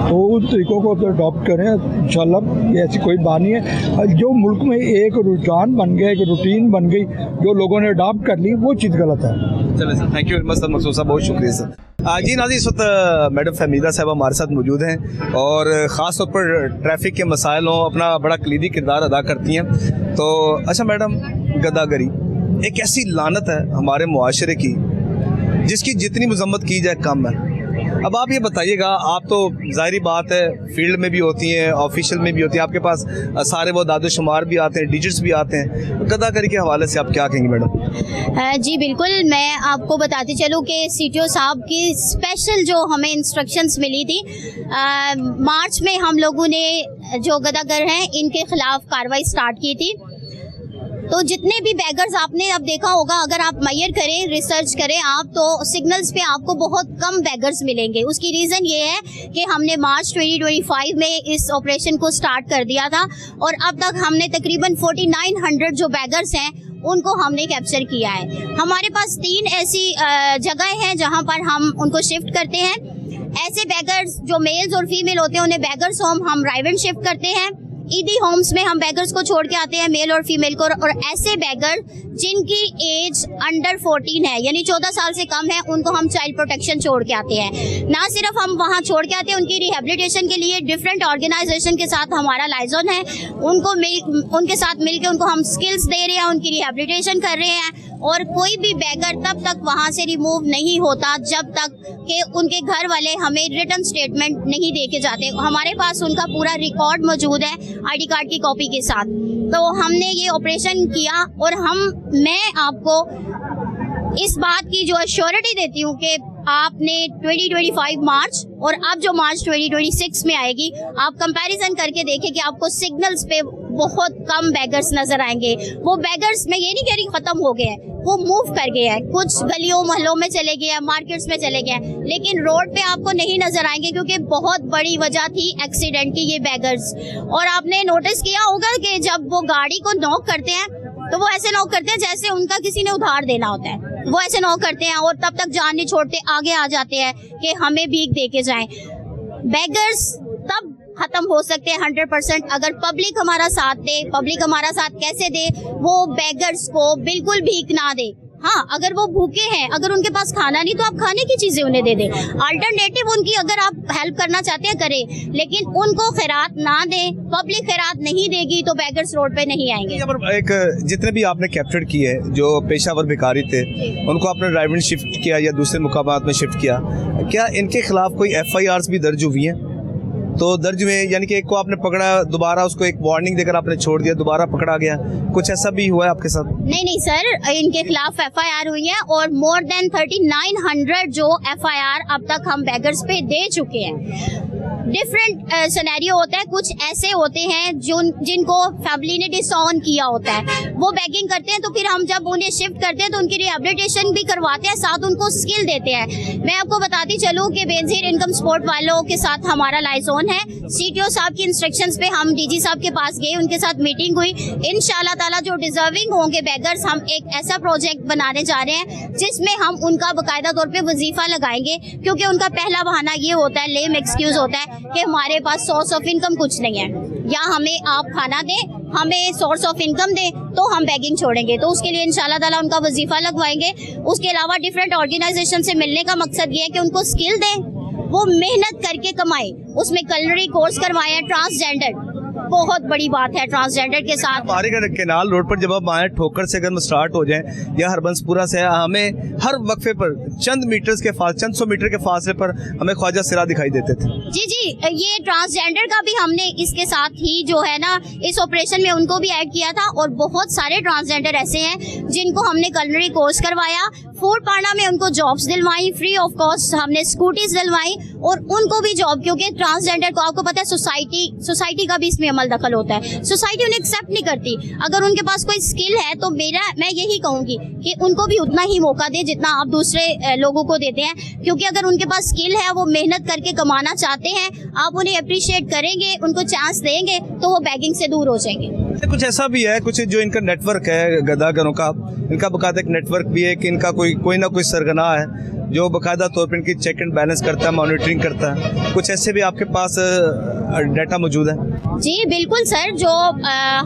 S11: तो उन तरीक़ों को तो अडॉप्ट करें इंशाल्लाह। ये ऐसी कोई बात नहीं है। जो मुल्क में एक रुझान बन गया, एक रूटीन बन गई, जो लोगों ने अडॉप्ट कर ली, वो चीज़ गलत है।
S1: चले sir, thank you very much sir, Maqsood साहब बहुत शुक्रिया सर। जी नाज़रीन, इस वक्त मैडम फहमीदा साहब हमारे साथ मौजूद हैं, और ख़ास तौर पर ट्रैफिक के मसाइलों अपना बड़ा कलीदी किरदार अदा करती हैं। तो अच्छा मैडम, गदागरी एक ऐसी लानत है हमारे मुआशरे की जिसकी जितनी मजम्मत की जाए कम है। अब आप ये बताइएगा, आप तो जाहिर बात है फील्ड में भी होती हैं, ऑफिशियल में भी होती हैं, आपके पास सारे वो दादो शुमार भी आते हैं, डिजिट्स भी आते हैं, गदागरी के हवाले से आप क्या कहेंगे मैडम?
S12: जी बिल्कुल, मैं आपको बताती चलूँ कि सीटीओ साहब की स्पेशल जो हमें इंस्ट्रक्शंस मिली थी, मार्च में हम लोगों ने जो गदागर हैं इनके खिलाफ कार्रवाई स्टार्ट की थी। तो जितने भी बैगर्स आपने अब देखा होगा, अगर आप मैयर करें, रिसर्च करें आप, तो सिग्नल्स पे आपको बहुत कम बैगर्स मिलेंगे। उसकी रीज़न ये है कि हमने मार्च 2025 में इस ऑपरेशन को स्टार्ट कर दिया था, और अब तक हमने तकरीबन 4900 जो बैगर्स हैं उनको हमने कैप्चर किया है। हमारे पास 3 ऐसी जगह हैं जहां पर हम उनको शिफ्ट करते हैं। ऐसे बैगर्स जो मेल्स और फीमेल होते हैं उन्हें बैगर्स होम हम राइवन शिफ्ट करते हैं। ईदी होम्स में हम बैगर्स को छोड़ के आते हैं, मेल और फीमेल को, और ऐसे बैगर जिनकी एज अंडर 14 है, यानी 14 साल से कम है, उनको हम चाइल्ड प्रोटेक्शन छोड़ के आते हैं। ना सिर्फ हम वहाँ छोड़ के आते हैं, उनकी रिहेबिलिटेशन के लिए डिफरेंट ऑर्गेनाइजेशन के साथ हमारा लाइजन है, उनके साथ मिलकर उनको हम स्किल्स दे रहे हैं, उनकी रिहेबिलिटेशन कर रहे हैं। और कोई भी बैगर तब तक वहाँ से रिमूव नहीं होता जब तक कि उनके घर वाले हमें रिटर्न स्टेटमेंट नहीं दे के जाते। हमारे पास उनका पूरा रिकॉर्ड मौजूद है आईडी कार्ड की कॉपी के साथ। तो हमने ये ऑपरेशन किया, और मैं आपको इस बात की जो एश्योरिटी देती हूँ कि आपने 2025 मार्च और अब जो मार्च 2026 में आएगी, आप कंपैरिजन करके देखें कि आपको सिग्नल्स पे बहुत कम बैगर्स नजर आएंगे। वो बैगर्स, मैं ये नहीं कह रही खत्म हो गए हैं, वो मूव कर गए हैं, कुछ गलियों मोहल्लों में चले गए हैं, मार्केट्स में चले गए हैं, लेकिन रोड पे आपको नहीं नजर आएंगे, क्योंकि बहुत बड़ी वजह थी एक्सीडेंट की ये बैगर्स। और आपने नोटिस किया होगा कि जब वो गाड़ी को नॉक करते हैं तो वो ऐसे नॉक करते हैं जैसे उनका किसी ने उधार देना होता है। वो ऐसे नॉक करते हैं और तब तक जान नहीं छोड़ते, आगे आ जाते हैं कि हमें भीख दे के जाएं। बैगर्स तब खत्म हो सकते हैं 100% अगर पब्लिक हमारा साथ दे। पब्लिक हमारा साथ कैसे दे? वो बेगर्स को बिल्कुल भीख ना दे। हाँ, अगर वो भूखे हैं, अगर उनके पास खाना नहीं, तो आप खाने की चीजें उन्हें दे दें। अल्टरनेटिव उनकी अगर आप हेल्प करना चाहते हैं करें, लेकिन उनको खैरात ना दें। पब्लिक खैरात नहीं देगी तो बेगर्स रोड पे नहीं आएंगे।
S1: यहाँ पर एक जितने भी आपने कैप्चर किए हैं जो पेशावर भिखारी थे, उनको आपने ड्राइविंग शिफ्ट किया या दूसरे मुकामात में शिफ्ट किया, क्या इनके खिलाफ कोई FIRs भी दर्ज हुई हैं? तो दर्ज में यानी कि एक को आपने पकड़ा, दोबारा उसको एक वार्निंग देकर आपने छोड़ दिया, दोबारा पकड़ा गया, कुछ ऐसा भी हुआ है आपके साथ?
S12: नहीं सर, इनके खिलाफ FIR हुई है और मोर देन 3900 जो FIR अब तक हम बेगर्स पे दे चुके हैं। डिफरेंट सिनेरियो होता है, कुछ ऐसे होते हैं जिनको फैमिली ने डिसऑन किया होता है, वो बेगिंग करते हैं, तो फिर हम जब उन्हें शिफ्ट करते हैं तो उनकी रिहेबिलिटेशन भी करवाते हैं, साथ उनको स्किल देते हैं। मैं आपको बताती चलूँ कि बेनजीर इनकम सपोर्ट वालों के साथ हमारा लाइजोन है। CTO साहब की इंस्ट्रक्शंस पे हम DG साहब के पास गए, उनके साथ मीटिंग हुई। इंशाल्लाह ताला जो डिजर्विंग होंगे बेगर्स, हम एक ऐसा प्रोजेक्ट बनाने जा रहे हैं जिसमें हम उनका बाकायदा तौर पे वजीफा लगाएंगे, क्योंकि उनका पहला बहाना ये होता है, लेम एक्सक्यूज होता है कि हमारे पास सोर्स ऑफ इनकम कुछ नहीं है, या हमें आप खाना दें, हमें सोर्स ऑफ इनकम दें तो हम बेगिंग छोड़ेंगे। तो उसके लिए इंशाल्लाह ताला उनका वजीफा लगवाएंगे। उसके अलावा डिफरेंट ऑर्गेनाइजेशन से मिलने का मकसद ये है कि उनको स्किल दें, वो मेहनत करके कमाए, उसमें कलनरी कोर्स करवाए। ट्रांसजेंडर बहुत बड़ी बात है, ट्रांसजेंडर के साथ
S1: हमारे केनाल रोड पर जब हम आए, ठोकर से अगर हम स्टार्ट हो जाएं या हरबंसपुरा से, हमें हर वक्फे पर चंद सौ मीटर के फासले पर हमें ख्वाजा सिरा दिखाई देते थे।
S12: जी, ये ट्रांसजेंडर का भी हमने इसके साथ ही जो है ना, इस ऑपरेशन में उनको भी ऐड किया था। और बहुत सारे ट्रांसजेंडर ऐसे हैं जिनको हमने कलनरी कोर्स करवाया, फूड पार्ना में उनको जॉब्स दिलवाई, फ्री ऑफ कॉस्ट हमने स्कूटीज दिलवाई और उनको भी जॉब, क्योंकि ट्रांसजेंडर को आपको पता है सोसाइटी का भी इसमें अमल दखल होता है। सोसाइटी उन्हें एक्सेप्ट नहीं करती। अगर उनके पास कोई स्किल है तो मैं यही कहूंगी कि उनको भी उतना ही मौका दे जितना आप दूसरे लोगों को देते हैं, क्योंकि अगर उनके पास स्किल है, वो मेहनत करके कमाना चाहते हैं, आप उन्हें अप्रिशिएट करेंगे, उनको चांस देंगे तो वो बैगिंग से दूर हो जाएंगे।
S1: कुछ ऐसा भी है, कुछ जो इनका नेटवर्क है गदागरों का, इनका बाकायदा एक नेटवर्क भी है कि इनका कोई ना कोई सरगना है जो बाकायदा तौर पर इनकी चेक एंड बैलेंस करता है, मॉनिटरिंग करता है। कुछ ऐसे भी आपके पास डाटा मौजूद है?
S12: जी बिल्कुल सर, जो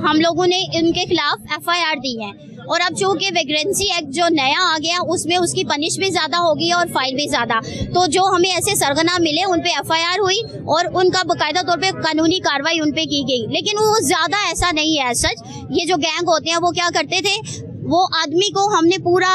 S12: हम लोगों ने इनके खिलाफ FIR दी है, और अब चूँकि वैग्रेंसी एक्ट जो नया आ गया उसमें उसकी पनिश भी ज़्यादा होगी और फाइन भी ज़्यादा। तो जो हमें ऐसे सरगना मिले उन पे FIR हुई और उनका बाकायदा तौर पे कानूनी कार्रवाई उन पे की गई। लेकिन वो ज़्यादा ऐसा नहीं है सच। ये जो गैंग होते हैं वो क्या करते थे, वो आदमी को हमने पूरा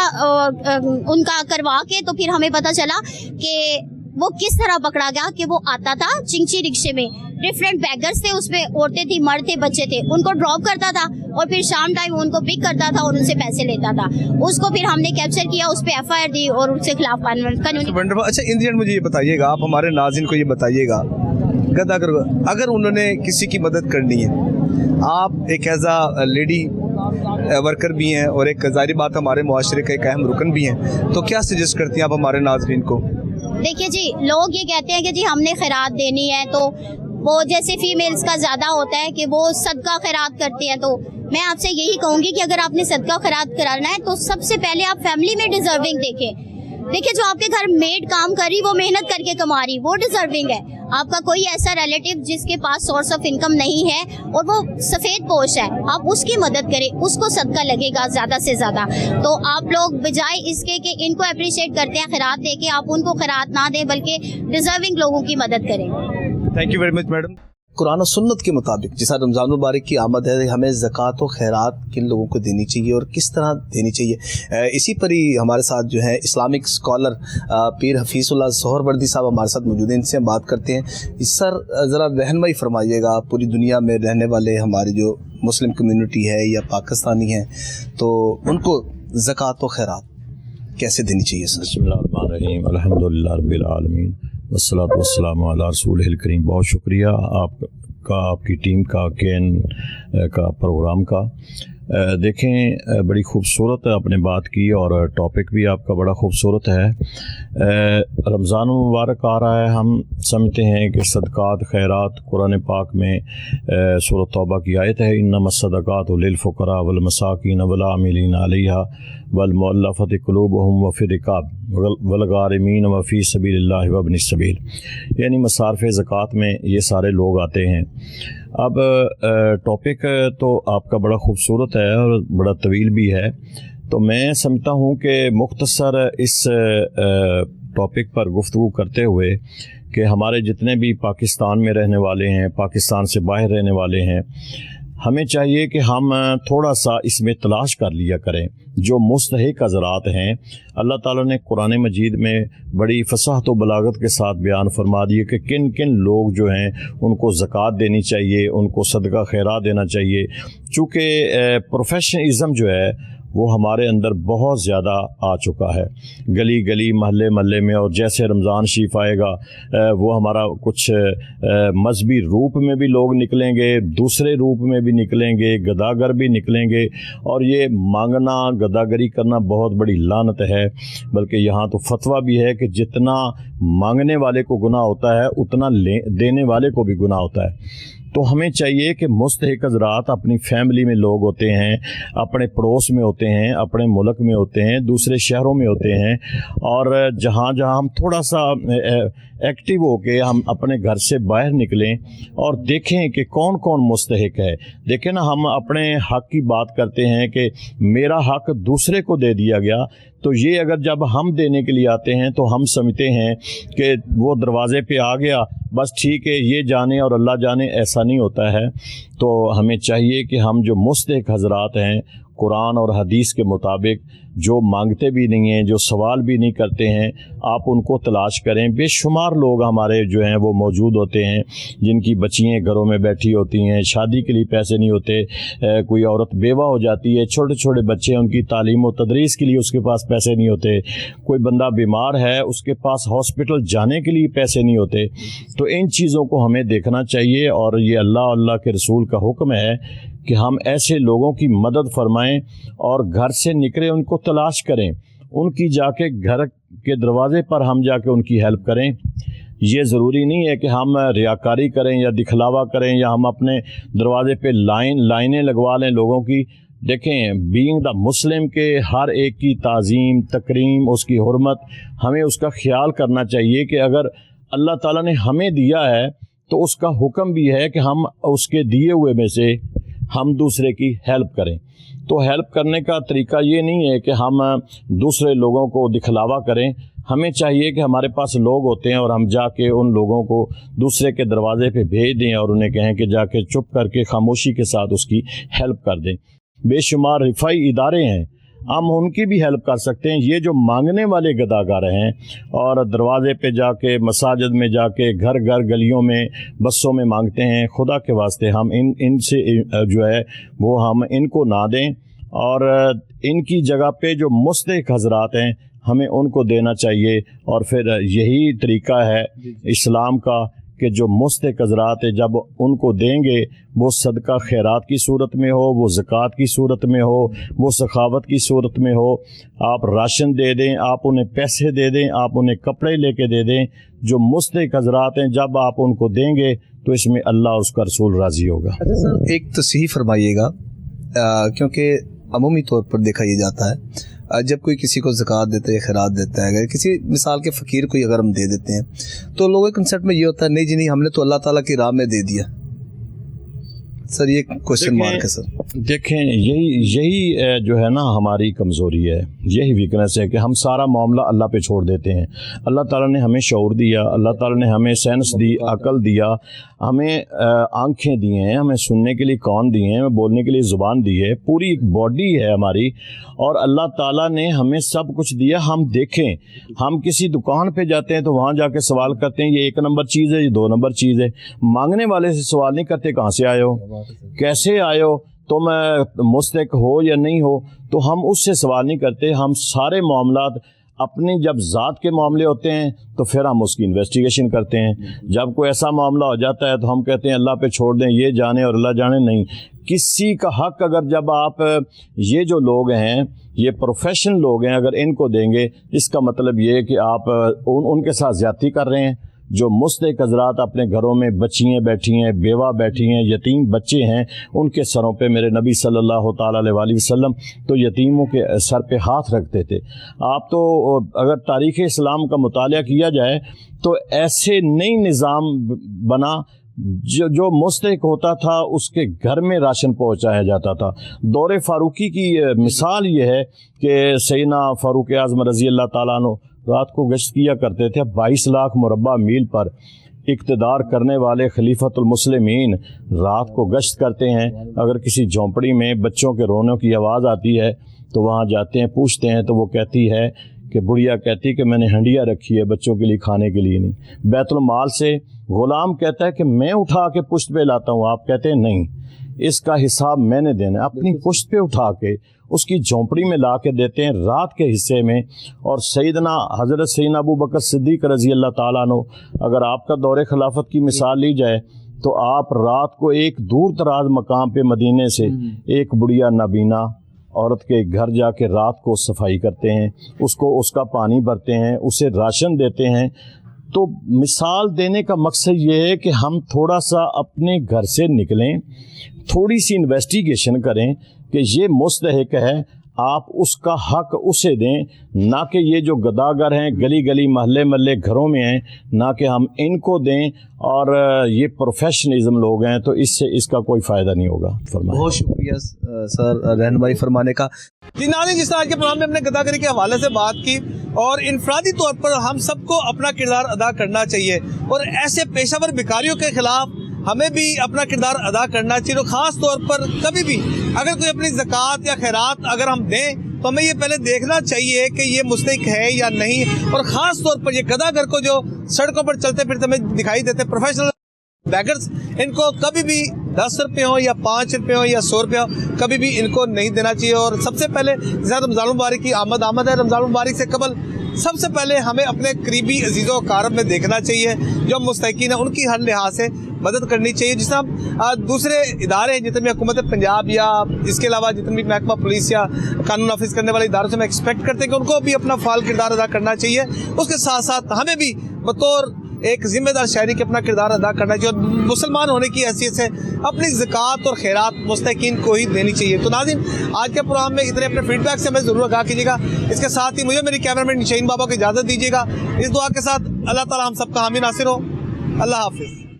S12: उनका करवा के, तो फिर हमें पता चला कि वो किस तरह पकड़ा गया कि वो आता था चिंची रिक्शे में, डिफरेंट बैगर्स थे, उसमें औरतें थी, मर्द थे, बच्चे थे, उनको ड्रॉप करता था और फिर शाम टाइम उनको पिक करता था और उनसे पैसे लेता था। उसको फिर हमने कैप्चर किया, उस पर FIR दी और उसके खिलाफ कानूनी।
S1: अच्छा, इन दी एंड मुझे ये बताइएगा, आप हमारे नाज़रीन को ये बताइएगा, अगर उन्होंने किसी की मदद करनी है, आप एक एज अ लेडी वर्कर भी हैं और एक ज़ाहिर बात हमारे मुआशरे का एक अहम रुकन भी हैं, तो क्या सजेस्ट करती हैं आप हमारे नाज़रीन को?
S12: देखिए जी, लोग ये कहते हैं कि जी हमने खैरात देनी है, तो वो जैसे फीमेल्स का ज़्यादा होता है कि वो सदका खैरात करती हैं। तो मैं आपसे यही कहूँगी कि अगर आपने सदका खैरात कराना है तो सबसे पहले आप फैमिली में डिजर्विंग देखें। देखिए, जो आपके घर मेड काम कर रही, वो मेहनत करके कमा रही, वो डिजर्विंग है। आपका कोई ऐसा रिलेटिव जिसके पास सोर्स ऑफ इनकम नहीं है और वो सफ़ेद पोश है, आप उसकी मदद करें, उसको सदका लगेगा ज़्यादा से ज़्यादा। तो आप लोग बजाय इसके कि इनको अप्रिशिएट करते हैं खैरात दे के, आप उनको खैरात ना दें बल्कि डिजर्विंग लोगों की मदद करें।
S1: Thank you very much madam. Quran और सुन्नत के मुताबिक जिस रमज़ान मुबारक की आमद है, हमें ज़कात और खैरात किन लोगों को देनी चाहिए और किस तरह देनी चाहिए, इसी पर ही हमारे साथ जो है इस्लामिक स्कॉलर पीर हफीज़ुल्लाह सोहरवर्दी साहब हमारे साथ मौजूद हैं। इनसे हम बात करते हैं। सर, ज़रा रहनुमाई फरमाइएगा, पूरी दुनिया में रहने वाले हमारे जो मुस्लिम कम्यूनिटी है या पाकिस्तानी हैं, तो उनको ज़कात और खैरात कैसे देनी चाहिए सर?
S13: बिस्मिल्लाहिर्रहमानिर्रहीम, अल्हम्दुलिल्लाह रब्बिल आलमीन, वस्सलातु वस्सलामु अला रसूलिहिल करीम। बहुत शुक्रिया आपका, आपकी टीम का, केन का प्रोग्राम का। देखें, बड़ी खूबसूरत आपने बात की और टॉपिक भी आपका बड़ा खूबसूरत है। रमज़ान मुबारक आ रहा है, हम समझते हैं कि सदक़ात खैरात कुरान पाक में सूरह तौबा की आयत है, इन्नमा सदक़ातु लिल फ़ुक़रा वल मसाकीन वल आमिलीन अलैहा वल मुअल्लफ़ति क़ुलूबुहुम व फ़िर रिक़ाब। वलगारिमीन वफ़ी सबीलिल्लाहि वब्नि सबील, यानी मसारफ़ ज़कात में ये सारे लोग आते हैं। अब टॉपिक तो आपका बड़ा ख़ूबसूरत है और बड़ा तवील भी है, तो मैं समझता हूँ कि मुख्तसर इस टॉपिक पर गुफ्तगू करते हुए कि हमारे जितने भी पाकिस्तान में रहने वाले हैं, पाकिस्तान से बाहर रहने वाले हैं, हमें चाहिए कि हम थोड़ा सा इसमें तलाश कर लिया करें। जो मुस्तहिक हज़रात हैं, अल्लाह ताला ने कुरान मजीद में बड़ी फसाहत व बलागत के साथ बयान फरमा दिए कि किन किन लोग जो हैं उनको ज़कात देनी चाहिए, उनको सदका खैरात देना चाहिए। चूँकि प्रोफेशनलिज़म जो है वो हमारे अंदर बहुत ज़्यादा आ चुका है, गली गली महल्ले महल्ले में। और जैसे रमज़ान शरीफ आएगा वो हमारा कुछ मजहबी रूप में भी लोग निकलेंगे, दूसरे रूप में भी निकलेंगे, गदागर भी निकलेंगे। और ये मांगना, गदागरी करना बहुत बड़ी लानत है। बल्कि यहाँ तो फतवा भी है कि जितना मांगने वाले को गुनाह होता है उतना देने वाले को भी गुनाह होता है। तो हमें चाहिए कि मुस्तहिक हज़रात अपनी फैमिली में लोग होते हैं, अपने पड़ोस में होते हैं, अपने मुल्क में होते हैं, दूसरे शहरों में होते हैं, और जहाँ जहाँ हम थोड़ा सा एक्टिव हो के हम अपने घर से बाहर निकलें और देखें कि कौन कौन मुस्तहिक है। देखें ना, हम अपने हक़ की बात करते हैं कि मेरा हक़ दूसरे को दे दिया गया, तो ये अगर जब हम देने के लिए आते हैं तो हम समझते हैं कि वो दरवाज़े पे आ गया, बस ठीक है, ये जाने और अल्लाह जाने, ऐसा नहीं होता है। तो हमें चाहिए कि हम जो मुस्तहिक हज़रात हैं, कुरान और हदीस के मुताबिक जो मांगते भी नहीं हैं, जो सवाल भी नहीं करते हैं, आप उनको तलाश करें। बेशुमार लोग हमारे जो हैं वो मौजूद होते हैं जिनकी बच्चियाँ घरों में बैठी होती हैं, शादी के लिए पैसे नहीं होते, कोई औरत बेवा हो जाती है, छोटे छोटे बच्चे हैं, उनकी तालीम और तदरीस के लिए उसके पास पैसे नहीं होते, कोई बंदा बीमार है, उसके पास हॉस्पिटल जाने के लिए पैसे नहीं होते। तो इन चीज़ों को हमें देखना चाहिए, और ये अल्लाह के रसूल का हुक्म है कि हम ऐसे लोगों की मदद फरमाएं और घर से निकले उनको तलाश करें, उनकी जाके घर के दरवाज़े पर हम जाके उनकी हेल्प करें। ये ज़रूरी नहीं है कि हम रियाकारी करें या दिखलावा करें या हम अपने दरवाज़े पे लाइनें लगवा लें लोगों की। देखें, बीइंग द मुस्लिम के हर एक की ताज़ीम, तकरीम, उसकी हुर्मत, हमें उसका ख्याल करना चाहिए कि अगर अल्लाह ताला ने हमें दिया है तो उसका हुक्म भी है कि हम उसके दिए हुए में से हम दूसरे की हेल्प करें। तो हेल्प करने का तरीका ये नहीं है कि हम दूसरे लोगों को दिखलावा करें। हमें चाहिए कि हमारे पास लोग होते हैं और हम जाके उन लोगों को दूसरे के दरवाज़े पे भेज दें और उन्हें कहें कि जाके चुप करके खामोशी के साथ उसकी हेल्प कर दें। बेशुमार रिफाई इदारे हैं, हम उनकी भी हेल्प कर सकते हैं। ये जो मांगने वाले गदागर हैं और दरवाज़े पे जाके, मसाजिद में जाके, घर घर गलियों में, बसों में मांगते हैं, खुदा के वास्ते हम इनसे जो है वो हम इनको ना दें, और इनकी जगह पे जो मुस्तहिक हज़रात हैं हमें उनको देना चाहिए। और फिर यही तरीका है इस्लाम का कि जो मुस्तहिक हज़रात है जब उनको देंगे, वो सदका खैरात की सूरत में हो, वो ज़कात की सूरत में हो, वो सखावत की सूरत में हो, आप राशन दे दें, आप उन्हें पैसे दे दें, आप उन्हें कपड़े लेके दे दें। जो मुस्तहिक हज़रात हैं जब आप उनको देंगे तो इसमें अल्लाह और उसका रसूल राज़ी होगा।
S1: अच्छा सर, एक तस्हीह फरमाइएगा, क्योंकि अमूमी तौर पर देखा ये जाता है जब कोई किसी को ज़कात देता है, खैरात देता है, अगर किसी मिसाल के फ़कीर को अगर हम दे देते हैं तो लोगों के कंसेप्ट में ये होता है, नहीं जी नहीं, हमने तो अल्लाह ताला की राह में दे दिया। सर ये क्वेश्चन मार्क है सर।
S13: देखें, यही जो है ना हमारी कमज़ोरी है, यही वीकनेस है कि हम सारा मामला अल्लाह पे छोड़ देते हैं। अल्लाह ताला ने हमें शऊर दिया, अल्लाह ताला ने हमें सेंस दी, अकल दिया, हमें आँखें दी हैं, हमें सुनने के लिए कान दिए हैं, हमें बोलने के लिए ज़ुबान दी है, पूरी एक बॉडी है हमारी, और अल्लाह ताला ने हमें सब कुछ दिया। हम देखें, हम किसी दुकान पे जाते हैं तो वहाँ जाके सवाल करते हैं ये 1 नंबर चीज़ है, ये 2 नंबर चीज़ है। मांगने वाले से सवाल नहीं करते कहाँ से आए हो, कैसे आए हो, तुम मुस्तहिक हो या नहीं हो, तो हम उससे सवाल नहीं करते। हम सारे मामलात अपनी जब ज़ात के मामले होते हैं तो फिर हम उसकी इन्वेस्टिगेशन करते हैं। जब कोई ऐसा मामला हो जाता है तो हम कहते हैं अल्लाह पे छोड़ दें, ये जाने और अल्लाह जाने। नहीं, किसी का हक़ अगर जब आप ये जो लोग हैं, ये प्रोफेशनल लोग हैं, अगर इनको देंगे, इसका मतलब ये है कि आप उनके साथ ज़्यादती कर रहे हैं। जो मुस्तहिक हज़रात अपने घरों में बच्चियाँ बैठी हैं, बेवा बैठी हैं, यतीम बच्चे हैं, उनके सरों पे मेरे नबी सल्लल्लाहु ताला अलैहि वसल्लम तो यतीमों के सर पे हाथ रखते थे। आप तो अगर तारीख़ इस्लाम का मुताला किया जाए तो ऐसे नई निज़ाम बना जो मुस्तहिक होता था उसके घर में राशन पहुंचाया जाता था। दौरे फ़ारूकी की मिसाल ये है कि सैयदना फ़ारूक आज़म रज़ी अल्लाह ताला अन्हु रात को गश्त किया करते थे। 22 लाख मुरब्बा मील पर इक़्तिदार करने वाले खलीफतुल मुस्लिमीन रात को गश्त करते हैं। अगर किसी झोंपड़ी में बच्चों के रोने की आवाज़ आती है तो वहाँ जाते हैं, पूछते हैं तो वो कहती है कि बुढ़िया कहती कि मैंने हंडिया रखी है बच्चों के लिए, खाने के लिए नहीं। बैतुल माल से गुलाम कहता है कि मैं उठा के पुश्त पे लाता हूँ, आप कहते हैं नहीं, इसका हिसाब मैंने देना है। अपनी पुश्त पे उठा के उसकी झोंपड़ी में ला के देते हैं रात के हिस्से में। और सैयदना हज़रत सैयदना अबू बकर सिद्दीक़ रज़ी अल्लाह ताला अन्हु, अगर आपका दौरे खिलाफत की मिसाल ली जाए तो आप रात को एक दूर दराज मकाम पे मदीने से एक बुढ़िया नाबीना औरत के घर जाके रात को सफाई करते हैं, उसको उसका पानी भरते हैं, उसे राशन देते हैं। तो मिसाल देने का मकसद ये है कि हम थोड़ा सा अपने घर से निकलें, थोड़ी सी इन्वेस्टिगेशन करें कि ये मुस्तहिक है, आप उसका हक उसे दें, ना कि ये जो गदागर हैं गली गली महल्ले महल्ले घरों में हैं, ना कि हम इनको दें। और ये प्रोफेशनलिज्म लोग हैं तो इससे इसका कोई फ़ायदा नहीं होगा।
S4: बहुत शुक्रिया सर रहनुमाई फरमाने का।
S1: जी नाज़रीन, जिस तरह आज के प्रोग्राम में हमने गदागरी के हवाले से बात की और इनफरादी तौर पर हम सबको अपना किरदार अदा करना चाहिए और ऐसे पेशावर भिखारियों के खिलाफ हमें भी अपना किरदार अदा करना चाहिए। और ख़ास तौर पर कभी भी अगर कोई अपनी ज़कात या खैरात अगर हम दें तो हमें ये पहले देखना चाहिए कि ये मुस्तहिक है या नहीं। और ख़ास तौर पर ये गदागर को जो सड़कों पर चलते फिरते हमें दिखाई देते प्रोफेशनल बैगर्स, इनको कभी भी 10 रुपये हो या 5 रुपये हो या 100 रुपये हो, कभी भी इनको नहीं देना चाहिए। और सबसे पहले रमज़ान मुबारक की आमद है, रमज़ान मुबारक से कबल सबसे पहले हमें अपने करीबी अजीज़ों कारब में देखना चाहिए, जो मुस्तहिकीन है उनकी हर लिहाज से मदद करनी चाहिए। जिस तरह दूसरे इदारे हैं, जितने भी हुकूमत पंजाब या इसके अलावा जितने भी महकमा पुलिस या कानून नाफिज करने वाले इदारों से हम एक्सपेक्ट करते हैं कि उनको भी अपना फाल किरदार अदा करना चाहिए। उसके साथ साथ हमें भी बतौर एक जिम्मेदार शहरी के अपना किरदार अदा करना चाहिए और मुसलमान होने की हैसियत से अपनी ज़कात और खैरात मुस्तहिकीन को ही देनी चाहिए। तो नाज़रीन, आज के प्रोग्राम में इतने अपने फीडबैक से हमें ज़रूर आगाह कीजिएगा। इसके साथ ही मुझे मेरी कैमरामैन शहीन बाबा को इजाज़त दीजिएगा। इस दुआ के साथ अल्लाह ताला हम सबका हामी नासिर हो। अल्लाह हाफिज़।